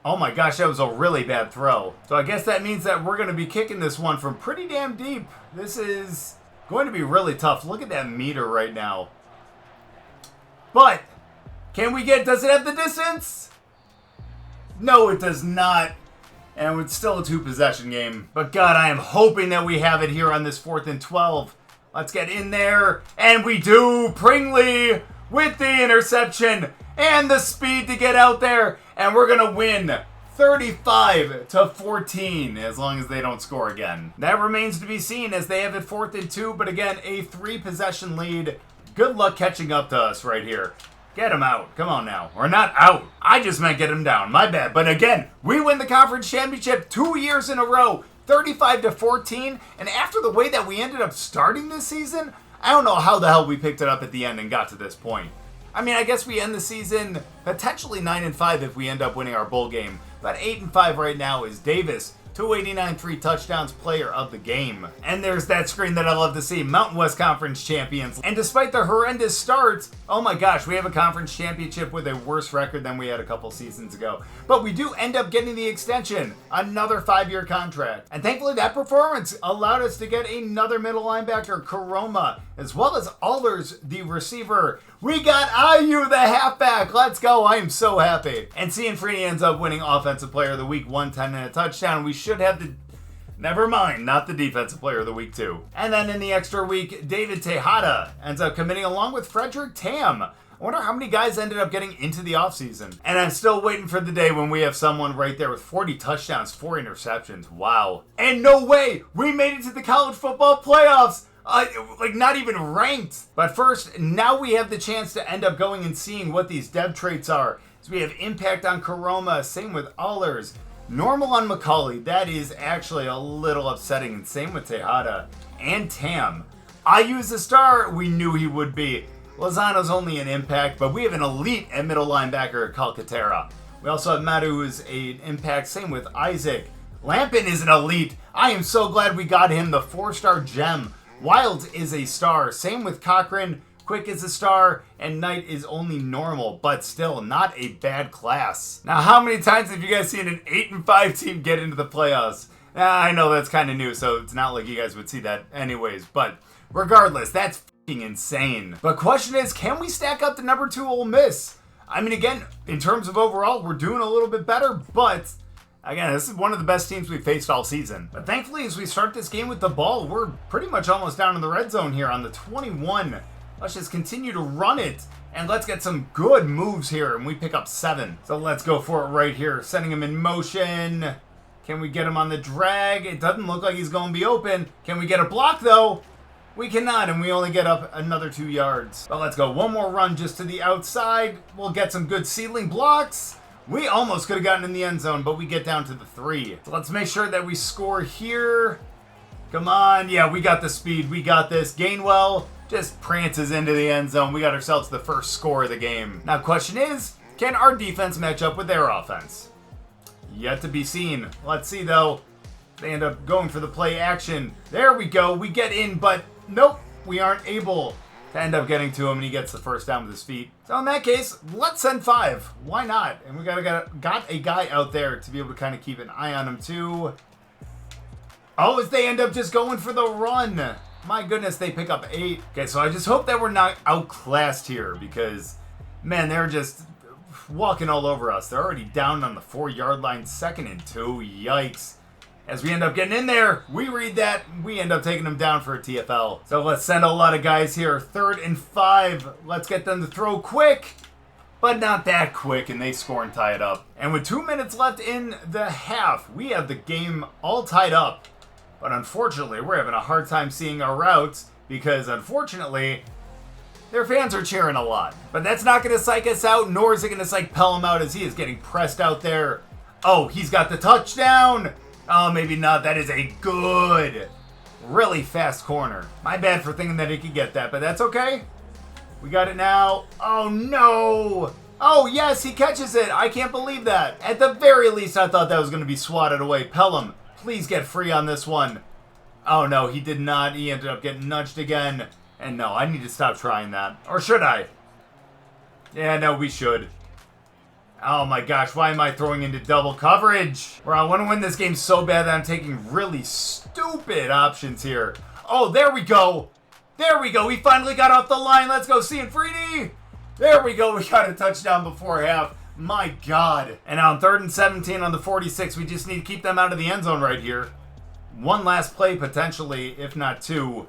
Oh my gosh, that was a really bad throw. So I guess that means that we're going to be kicking this one from pretty damn deep. This is going to be really tough. Look at that meter right now. But can we get, does it have the distance? No, it does not. And it's still a 2-possession game. But God, I am hoping that we have it here on this 4th and 12. Let's get in there. And we do. Pringley with the interception and the speed to get out there. And we're going to win 35-14 as long as they don't score again. That remains to be seen as they have it 4th and 2. But again, a 3-possession lead. Good luck catching up to us right here. Get him out. Come on now. Or not out. I just meant get him down. My bad. But again, we win the conference championship 2 years in a row. 35-14. And after the way that we ended up starting this season, I don't know how the hell we picked it up at the end and got to this point. I mean, I guess we end the season potentially 9-5 if we end up winning our bowl game. But 8-5 right now is Davis. 289, 3 touchdowns, player of the game. And there's that screen that I love to see. Mountain West Conference champions. And despite the horrendous starts, oh my gosh, we have a conference championship with a worse record than we had a couple seasons ago. But we do end up getting the extension. Another 5-year contract. And thankfully that performance allowed us to get another middle linebacker, Karoma, as well as Alders, the receiver. We got IU, the halfback. Let's go. I am so happy. And Cianfrini ends up winning Offensive Player of the Week, 110 and a touchdown. We should have the... Never mind, not the Defensive Player of the Week, too. And then in the extra week, David Tejada ends up committing along with Frederick Tam. I wonder how many guys ended up getting into the offseason. And I'm still waiting for the day when we have someone right there with 40 touchdowns, 4 interceptions. Wow. And no way, we made it to the college football playoffs. Like not even ranked. But first, now we have the chance to end up going and seeing what these dev traits are. So we have impact on Karoma, same with Allers. Normal on McCauley, that is actually a little upsetting. And same with Tejada and Tam. IU is a star, we knew he would be. Lozano's only an impact, but we have an elite at middle linebacker, Calcaterra. We also have Madu, who's an impact, same with Isaac. Lampin is an elite. I am so glad we got him, the 4-star gem. Wilds is a star. Same with Cochran. Quick is a star. And Knight is only normal, but still not a bad class. Now, how many times have you guys seen an 8-5 team get into the playoffs? I know that's kind of new, so it's not like you guys would see that anyways. But regardless, that's f***ing insane. But question is, can we stack up to number 2 Ole Miss? I mean, again, in terms of overall, we're doing a little bit better, but... Again, this is one of the best teams we've faced all season. But thankfully, as we start this game with the ball, we're pretty much almost down in the red zone here on the 21. Let's just continue to run it. And let's get some good moves here. And we pick up 7. So let's go for it right here. Sending him in motion. Can we get him on the drag? It doesn't look like he's going to be open. Can we get a block, though? We cannot, and we only get up another 2 yards. But let's go. One more run just to the outside. We'll get some good ceiling blocks. We almost could have gotten in the end zone, but we get down to the 3. So let's make sure that we score here. Come on. Yeah, we got the speed. We got this. Gainwell just prances into the end zone. We got ourselves the first score of the game. Now, question is, can our defense match up with their offense? Yet to be seen. Let's see, though. They end up going for the play action. There we go. We get in, but nope, we aren't able to end up getting to him, and he gets the first down with his feet. So in that case, let's send 5. Why not? And we got a guy out there to be able to kind of keep an eye on him too. Oh, as they end up just going for the run. My goodness, they pick up 8. Okay, so I just hope that we're not outclassed here because, man, they're just walking all over us. They're already down on the 4-yard line, 2nd and 2. Yikes. As we end up getting in there, we read that, we end up taking them down for a TFL. So let's send a lot of guys here. 3rd and 5. Let's get them to throw quick, but not that quick, and they score and tie it up. And with 2 minutes left in the half, we have the game all tied up. But unfortunately, we're having a hard time seeing our routes because, unfortunately, their fans are cheering a lot. But that's not going to psych us out, nor is it going to psych Pelham out as he is getting pressed out there. Oh, he's got the touchdown. Oh, maybe not. That is a good, really fast corner. My bad for thinking that he could get that, but that's okay. We got it now. Oh, no. Oh, yes, he catches it. I can't believe that. At the very least, I thought that was going to be swatted away. Pelham, please get free on this one. Oh, no, he did not. He ended up getting nudged again. And no, I need to stop trying that. Or should I? Yeah, no, we should. Oh my gosh, why am I throwing into double coverage? Bro, I want to win this game so bad that I'm taking really stupid options here. Oh, there we go. There we go. We finally got off the line. Let's go, Cianfredi. There we go. We got a touchdown before half. My God. And now on 3rd and 17 on the 46, we just need to keep them out of the end zone right here. One last play potentially, if not 2.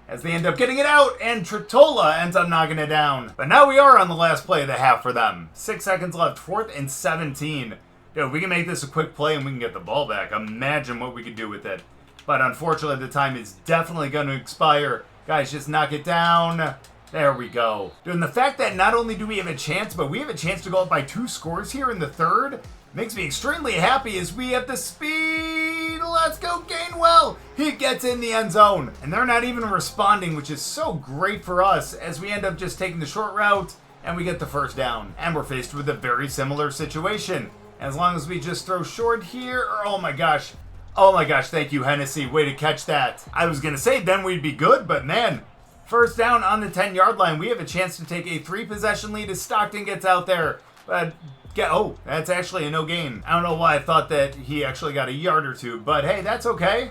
As they end up getting it out, and Tritola ends up knocking it down. But now we are on the last play of the half for them. 6 seconds left, 4th and 17. Dude, we can make this a quick play and we can get the ball back. Imagine what we could do with it. But unfortunately, the time is definitely going to expire. Guys, just knock it down. There we go. Dude, and the fact that not only do we have a chance, but we have a chance to go up by 2 scores here in the 3rd makes me extremely happy as we have the speed. Let's go, Gainwell. He gets in the end zone. And they're not even responding, which is so great for us as we end up just taking the short route and we get the first down. And we're faced with a very similar situation. As long as we just throw short here. Oh my gosh. Oh my gosh. Thank you, Hennessy. Way to catch that. I was going to say then we'd be good, but man, first down on the 10-yard line. We have a chance to take a 3-possession lead as Stockton gets out there. But oh, that's actually a no gain. I don't know why I thought that he actually got a yard or 2, but hey, that's okay.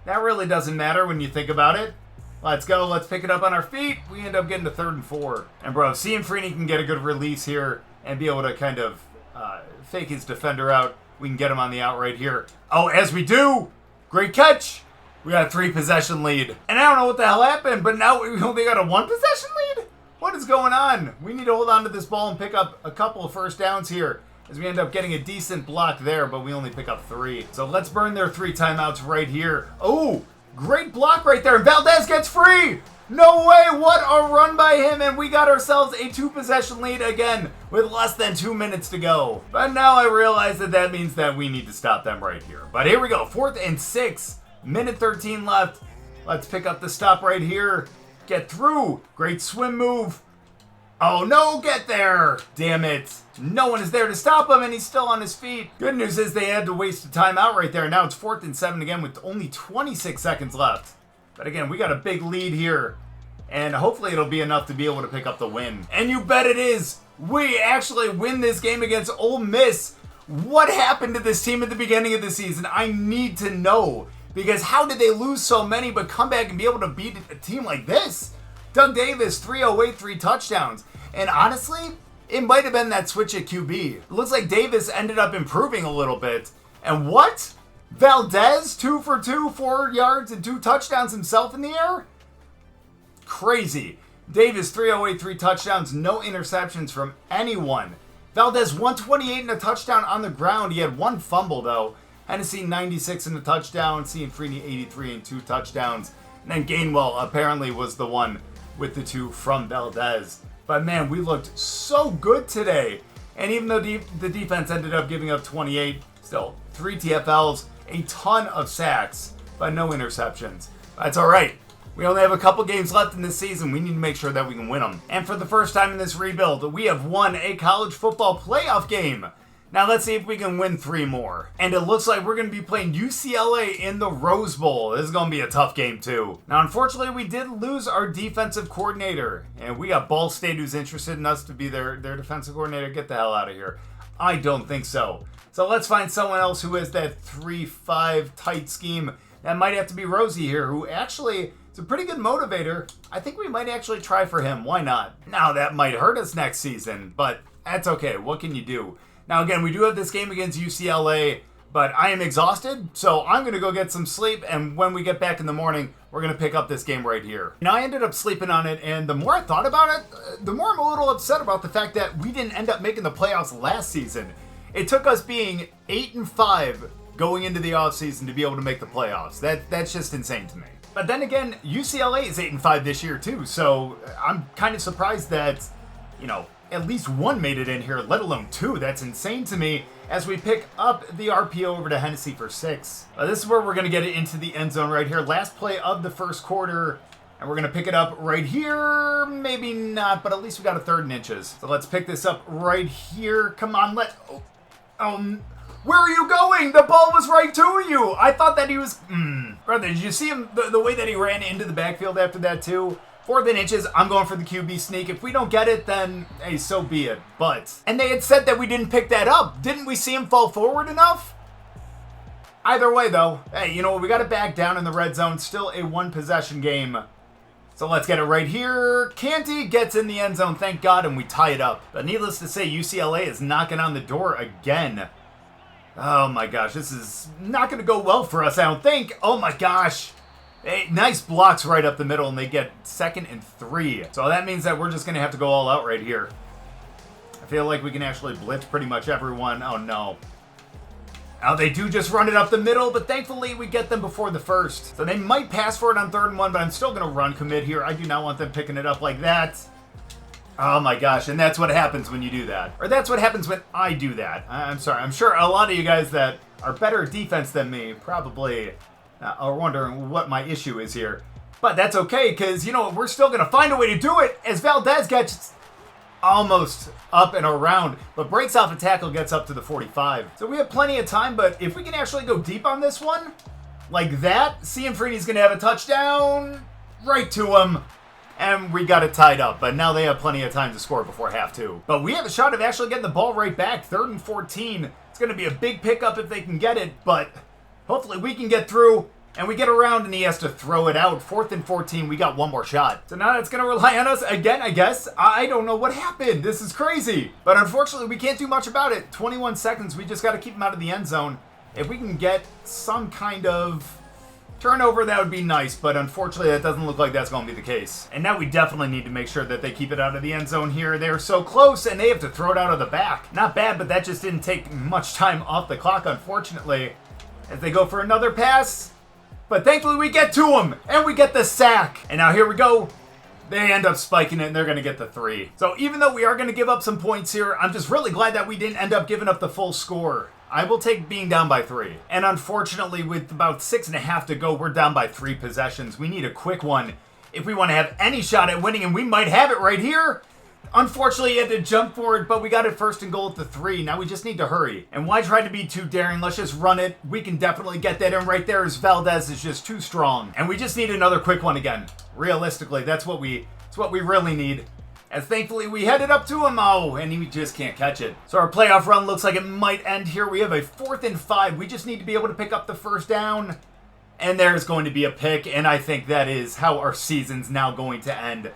That really doesn't matter when you think about it. Let's go. Let's pick it up on our feet. We end up getting to 3rd and 4. And bro, Cianfredi can get a good release here and be able to kind of fake his defender out. We can get him on the out right here. Oh, as we do. Great catch. We got a 3-possession lead. And I don't know what the hell happened, but now we only got a 1-possession lead? What is going on? We need to hold on to this ball and pick up a couple of first downs here as we end up getting a decent block there, but we only pick up 3. So let's burn their 3 timeouts right here. Oh, great block right there. And Valdez gets free. No way. What a run by him. And we got ourselves a 2-possession lead again with less than 2 minutes to go. But now I realize that that means that we need to stop them right here. But here we go. 4th and 6. Minute 13 left. Let's pick up the stop right here. Get through. Great swim move. Oh no, get there. Damn it. No one is there to stop him and he's still on his feet. Good news is they had to waste a timeout right there. Now it's 4th and 7 again with only 26 seconds left. But again, we got a big lead here. And hopefully it'll be enough to be able to pick up the win. And you bet it is. We actually win this game against Ole Miss. What happened to this team at the beginning of the season? I need to know. Because how did they lose so many but come back and be able to beat a team like this? Doug Davis, 308, 3 touchdowns. And honestly, it might have been that switch at QB. It looks like Davis ended up improving a little bit. And what? Valdez, 2 for 2, 4 yards and 2 touchdowns himself in the air? Crazy. Davis, 308, 3 touchdowns, no interceptions from anyone. Valdez, 128 and a touchdown on the ground. He had 1 fumble, though. Hennessy, 96 in the touchdown. Cianfredi, 83 and 2 touchdowns. And then Gainwell apparently was the one with the 2 from Valdez. But man, we looked so good today. And even though the defense ended up giving up 28, still 3 TFLs, a ton of sacks, but no interceptions. That's all right. We only have a couple games left in this season. We need to make sure that we can win them. And for the first time in this rebuild, we have won a college football playoff game. Now let's see if we can win 3 more. And it looks like we're going to be playing UCLA in the Rose Bowl. This is going to be a tough game too. Now unfortunately we did lose our defensive coordinator. And we got Ball State who's interested in us to be their defensive coordinator. Get the hell out of here. I don't think so. So let's find someone else who has that 3-5 tight scheme. That might have to be Rosie here, who actually is a pretty good motivator. I think we might actually try for him. Why not? Now that might hurt us next season, but that's okay. What can you do? Now, again, we do have this game against UCLA, but I am exhausted, so I'm going to go get some sleep, and when we get back in the morning, we're going to pick up this game right here. Now, I ended up sleeping on it, and the more I thought about it, the more I'm a little upset about the fact that we didn't end up making the playoffs last season. It took us being 8-5 going into the offseason to be able to make the playoffs. That's just insane to me. But then again, UCLA is 8-5 this year, too, so I'm kind of surprised that, at least 1 made it in here, let alone 2. That's insane to me as we pick up the RPO over to Hennessy for 6. This is where we're going to get it into the end zone right here. Last play of the first quarter, and we're going to pick it up right here. Maybe not, but at least we got a 3rd and inches. So let's pick this up right here. Come on, where are you going? The ball was right to you. I thought that he was... Brother, did you see him, the way that he ran into the backfield after that, too? 4th and inches, I'm going for the QB sneak. If we don't get it, then, hey, so be it. But, and they had said that we didn't pick that up. Didn't we see him fall forward enough? Either way, though, hey, you know what? We got to back down in the red zone. Still a 1-possession game. So let's get it right here. Canty gets in the end zone, thank God, and we tie it up. But needless to say, UCLA is knocking on the door again. Oh my gosh, this is not going to go well for us, I don't think. Oh my gosh. Hey, nice blocks right up the middle, and they get 2nd and 3. So that means that we're just going to have to go all out right here. I feel like we can actually blitz pretty much everyone. Oh no. Now they do just run it up the middle, but thankfully we get them before the first. So they might pass for it on 3rd and 1, but I'm still going to run commit here. I do not want them picking it up like that. Oh my gosh, and that's what happens when you do that. Or that's what happens when I do that. I'm sorry, I'm sure a lot of you guys that are better at defense than me probably are wondering what my issue is here. But that's okay, because, we're still going to find a way to do it as Valdez gets almost up and around, but breaks off a tackle, gets up to the 45. So we have plenty of time, but if we can actually go deep on this one, like that, Cianfrini's going to have a touchdown right to him. And we got it tied up, but now they have plenty of time to score before half, too. But we have a shot of actually getting the ball right back. 3rd and 14. It's going to be a big pickup if they can get it, but hopefully we can get through, and we get around, and he has to throw it out. 4th and 14. We got 1 more shot. So now it's going to rely on us again, I guess. I don't know what happened. This is crazy. But unfortunately, we can't do much about it. 21 seconds. We just got to keep him out of the end zone. If we can get some kind of turnover, that would be nice, but unfortunately that doesn't look like that's going to be the case. And now we definitely need to make sure that they keep it out of the end zone here. They're so close, and they have to throw it out of the back. Not bad, but that just didn't take much time off the clock, unfortunately, as they go for another pass. But thankfully we get to him, and we get the sack. And now here we go. They end up spiking it, and they're going to get the 3. So even though we are going to give up some points here, I'm just really glad that we didn't end up giving up the full score. I will take being down by 3. And unfortunately, with about 6.5 to go, we're down by 3 possessions. We need a quick one if we want to have any shot at winning, and we might have it right here. Unfortunately, he had to jump for it, but we got it 1st and goal at the 3. Now we just need to hurry. And why try to be too daring? Let's just run it. We can definitely get that in right there, as Valdez is just too strong. And we just need another quick one again. Realistically, that's what we really need. As thankfully we headed up to him, and he just can't catch it. So our playoff run looks like it might end here. We have a 4th and 5. We just need to be able to pick up the 1st down. And there's going to be a pick, and I think that is how our season's now going to end.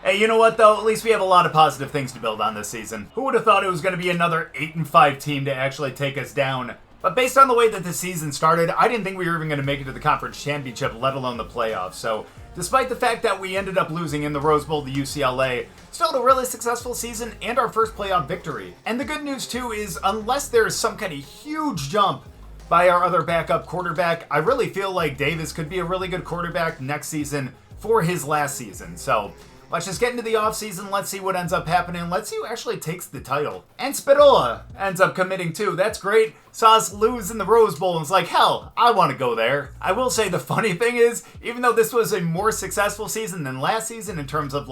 Hey, you know what, though? At least we have a lot of positive things to build on this season. Who would have thought it was going to be another 8-5 team to actually take us down? But based on the way that the season started, I didn't think we were even going to make it to the conference championship, let alone the playoffs. So despite the fact that we ended up losing in the Rose Bowl to UCLA, still a really successful season and our first playoff victory. And the good news, too, is unless there is some kind of huge jump by our other backup quarterback, I really feel like Davis could be a really good quarterback next season for his last season. So let's just get into the offseason. Let's see what ends up happening. Let's see who actually takes the title. And Spadola ends up committing too. That's great. Saw us lose in the Rose Bowl and was like, hell, I want to go there. I will say the funny thing is, even though this was a more successful season than last season in terms of,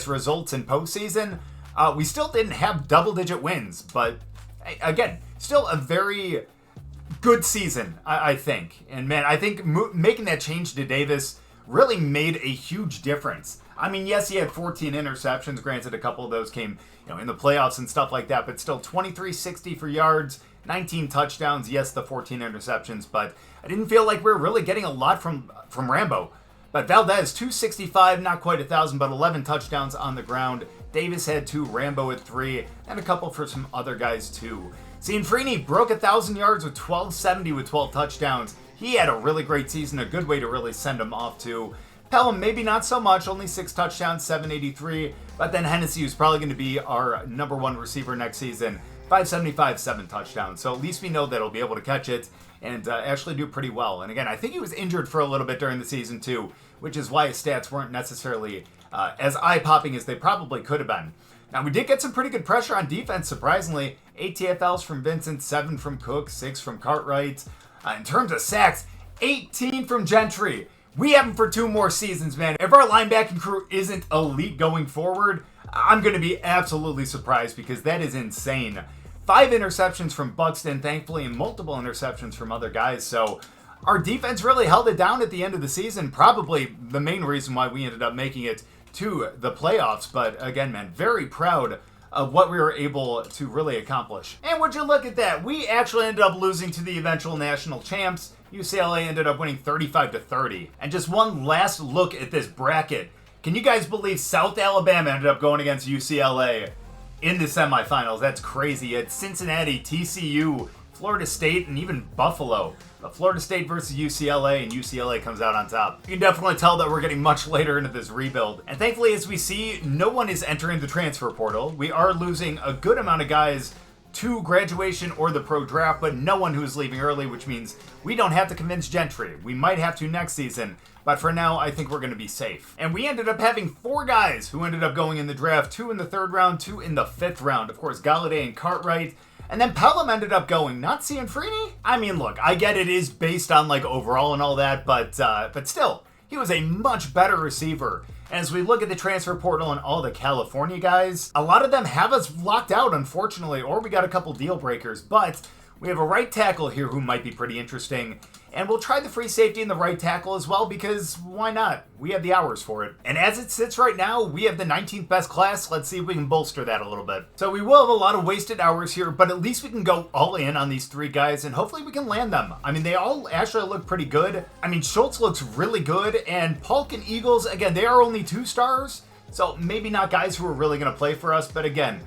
results in postseason, we still didn't have double-digit wins. But Again, still a very good season, I think. And man, I think making that change to Davis really made a huge difference. I mean, yes, he had 14 interceptions. Granted, a couple of those came, in the playoffs and stuff like that, but still 2360 for yards, 19 touchdowns. Yes, the 14 interceptions, but I didn't feel like we were really getting a lot from Rambo. But Valdez, 265, not quite 1,000, but 11 touchdowns on the ground. Davis had 2, Rambo had 3, and a couple for some other guys too. Cianfrini broke 1,000 yards with 1270 with 12 touchdowns. He had a really great season, a good way to really send him off too. Pelham, maybe not so much, only 6 touchdowns, 783. But then Hennessy, who's probably going to be our number 1 receiver next season, 575, 7 touchdowns. So at least we know that he'll be able to catch it and actually do pretty well. And again, I think he was injured for a little bit during the season too, which is why his stats weren't necessarily as eye-popping as they probably could have been. Now, we did get some pretty good pressure on defense, surprisingly. 8 TFLs from Vincent, 7 from Cook, 6 from Cartwright. In terms of sacks, 18 from Gentry. We have him for 2 more seasons, man. If our linebacking crew isn't elite going forward, I'm going to be absolutely surprised because that is insane. 5 interceptions from Buxton, thankfully, and multiple interceptions from other guys. So our defense really held it down at the end of the season. Probably the main reason why we ended up making it to the playoffs. But again, man, very proud of what we were able to really accomplish. And would you look at that? We actually ended up losing to the eventual national champs. UCLA ended up winning 35-30. And just one last look at this bracket. Can you guys believe South Alabama ended up going against UCLA in the semifinals? That's crazy. It's Cincinnati, TCU, Florida State, and even Buffalo. But Florida State versus UCLA, and UCLA comes out on top. You can definitely tell that we're getting much later into this rebuild. And thankfully, as we see, no one is entering the transfer portal. We are losing a good amount of guys to graduation or the pro draft, but no one who's leaving early, which means we don't have to convince Gentry. We might have to next season, but for now, I think we're going to be safe. And we ended up having 4 guys who ended up going in the draft, 2 in the 3rd round, 2 in the 5th round. Of course, Galladay and Cartwright. And then Pelham ended up going, not Cianfrini? I mean, look, I get it is based on like overall and all that, but still, he was a much better receiver. And as we look at the transfer portal and all the California guys, a lot of them have us locked out, unfortunately, or we got a couple deal breakers, but we have a right tackle here who might be pretty interesting. And we'll try the free safety in the right tackle as well because why not? We have the hours for it. And as it sits right now, we have the 19th best class. Let's see if we can bolster that a little bit. So we will have a lot of wasted hours here, but at least we can go all in on these 3 guys and hopefully we can land them. I mean, they all actually look pretty good. I mean, Schultz looks really good and Polk and Eagles, again, they are only 2 stars. So maybe not guys who are really going to play for us, but again,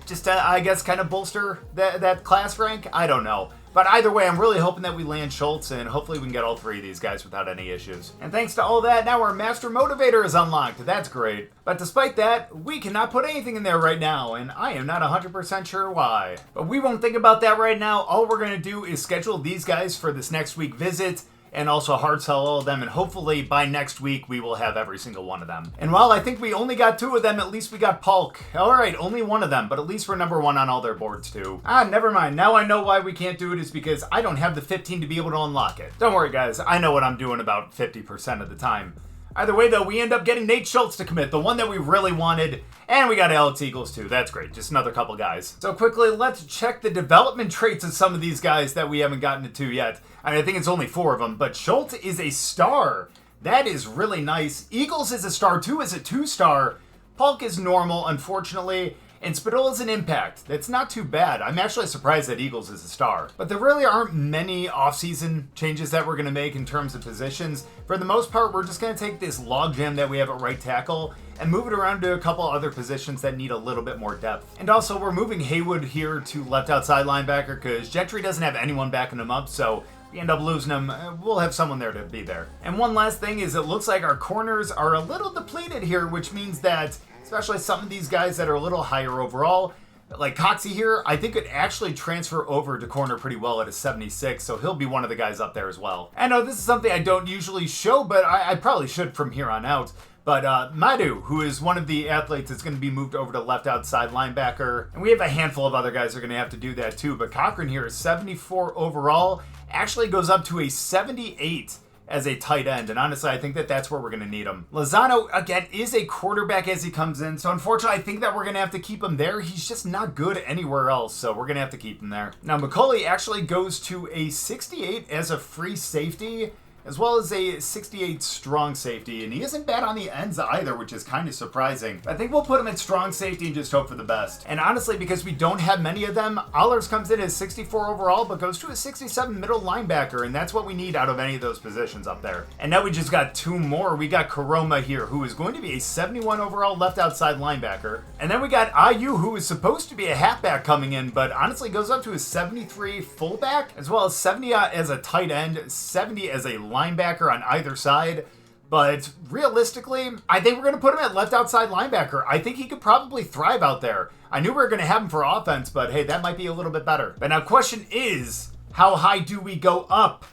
just to, I guess, kind of bolster that class rank. I don't know. But either way, I'm really hoping that we land Schultz, and hopefully we can get all 3 of these guys without any issues. And thanks to all that, now our Master Motivator is unlocked. That's great. But despite that, we cannot put anything in there right now, and I am not 100% sure why. But we won't think about that right now. All we're going to do is schedule these guys for this next week visit, and also hard sell all of them, and hopefully by next week we will have every single one of them. And while I think we only got 2 of them, at least we got Polk. Alright, only 1 of them, but at least we're number 1 on all their boards too. Never mind. Now I know why we can't do it is because I don't have the 15 to be able to unlock it. Don't worry guys, I know what I'm doing about 50% of the time. Either way though, we end up getting Nate Schultz to commit, the one that we really wanted, and we got Alex Eagles too. That's great, just another couple guys. So quickly, let's check the development traits of some of these guys that we haven't gotten to yet. I think it's only 4 of them, but Schultz is a star. That is really nice. Eagles is a star too, is a 2-star. Polk is normal, unfortunately. And Spadola's an impact. That's not too bad. I'm actually surprised that Eagles is a star. But there really aren't many offseason changes that we're going to make in terms of positions. For the most part, we're just going to take this logjam that we have at right tackle and move it around to a couple other positions that need a little bit more depth. And also, we're moving Haywood here to left outside linebacker because Gentry doesn't have anyone backing him up, so we end up losing him, we'll have someone there to be there. And one last thing is it looks like our corners are a little depleted here, which means that especially some of these guys that are a little higher overall, like Coxie here, I think could actually transfer over to corner pretty well at a 76, so he'll be one of the guys up there as well. I know this is something I don't usually show, but I probably should from here on out. But Madu, who is one of the athletes that's going to be moved over to left outside linebacker, and we have a handful of other guys that are going to have to do that too, but Cochran here is 74 overall, actually goes up to a 78 as a tight end, and honestly, I think that that's where we're going to need him. Lozano, again, is a quarterback as he comes in, so unfortunately, I think that we're going to have to keep him there. He's just not good anywhere else, so we're going to have to keep him there. Now, McCauley actually goes to a 68 as a free safety, as well as a 68 strong safety, and he isn't bad on the ends either, which is kind of surprising. I think we'll put him at strong safety and just hope for the best. And honestly, because we don't have many of them, Allers comes in as 64 overall, but goes to a 67 middle linebacker, and that's what we need out of any of those positions up there. And now we just got two more. We got Karoma here, who is going to be a 71 overall left outside linebacker. And then we got IU, who is supposed to be a halfback coming in, but honestly goes up to a 73 fullback, as well as 70 as a tight end, 70 as a linebacker on either side. But realistically, I think we're going to put him at left outside linebacker. I think he could probably thrive out there. I knew we were going to have him for offense, but hey, that might be a little bit better. But now question is, how high do we go up?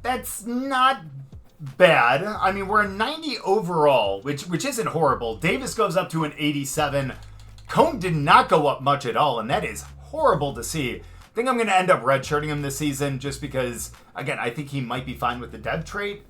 That's not bad. I mean, we're a 90 overall, which isn't horrible. Davis goes up to an 87. Cone did not go up much at all, and that is horrible to see. I think I'm going to end up redshirting him this season just because, again, I think he might be fine with the dev trait.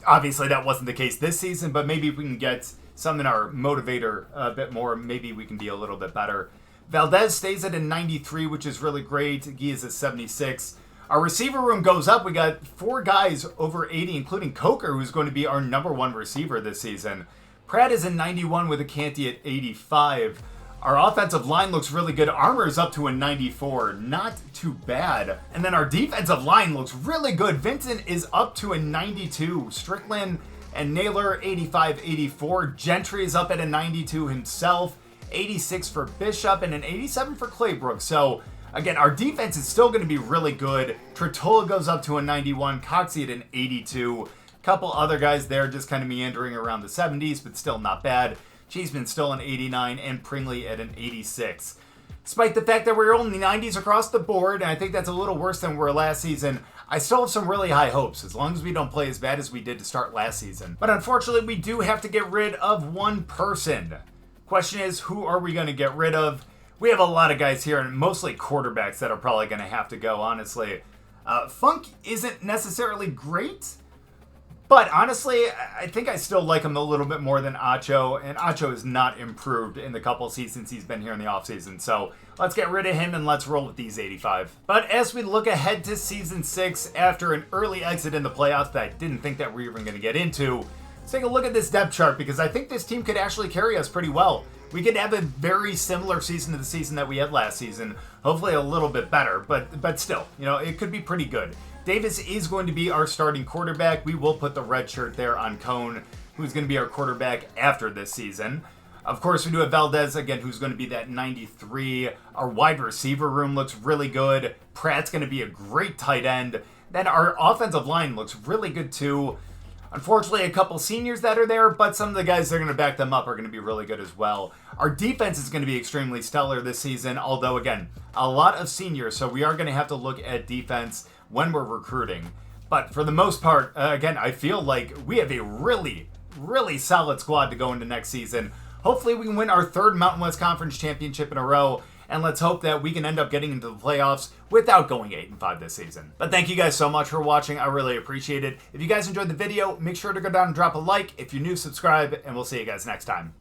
Obviously, that wasn't the case this season, but maybe if we can get some in our motivator a bit more, maybe we can be a little bit better. Valdez stays at a 93, which is really great. Guy is a 76. Our receiver room goes up. We got 4 guys over 80, including Coker, who's going to be our #1 receiver this season. Pratt is a 91 with a Canty at 85. Our offensive line looks really good. Armor is up to a 94. Not too bad. And then our defensive line looks really good. Vincent is up to a 92. Strickland and Naylor, 85, 84. Gentry is up at a 92 himself. 86 for Bishop and an 87 for Claybrook. So, again, our defense is still going to be really good. Tretola goes up to a 91. Coxey at an 82. Couple other guys there just kind of meandering around the 70s, but still not bad. Cheeseman still an 89, and Pringley at an 86. Despite the fact that we're only 90s across the board, and I think that's a little worse than we were last season, I still have some really high hopes, as long as we don't play as bad as we did to start last season. But unfortunately, we do have to get rid of one person. Question is, who are we going to get rid of? We have a lot of guys here, and mostly quarterbacks that are probably going to have to go, honestly. Funk isn't necessarily great, but honestly, I think I still like him a little bit more than Acho, and Acho has not improved in the couple seasons he's been here in the offseason. So let's get rid of him and let's roll with these 85. But as we look ahead to Season 6, after an early exit in the playoffs that I didn't think that we were even going to get into, let's take a look at this depth chart, because I think this team could actually carry us pretty well. We could have a very similar season to the season that we had last season, hopefully a little bit better, but still, you know, it could be pretty good. Davis is going to be our starting quarterback. We will put the red shirt there on Cone, who's going to be our quarterback after this season. Of course, we do have Valdez, again, who's going to be that 93. Our wide receiver room looks really good. Pratt's going to be a great tight end. Then our offensive line looks really good, too. Unfortunately, a couple seniors that are there, but some of the guys that are going to back them up are going to be really good as well. Our defense is going to be extremely stellar this season, although, again, a lot of seniors, so we are going to have to look at defense when we're recruiting. But for the most part, again, I feel like we have a really, really solid squad to go into next season. Hopefully we can win our 3rd Mountain West Conference championship in a row, and let's hope that we can end up getting into the playoffs without going 8-5 this season. But thank you guys so much for watching. I really appreciate it. If you guys enjoyed the video, make sure to go down and drop a like. If you're new, subscribe, and we'll see you guys next time.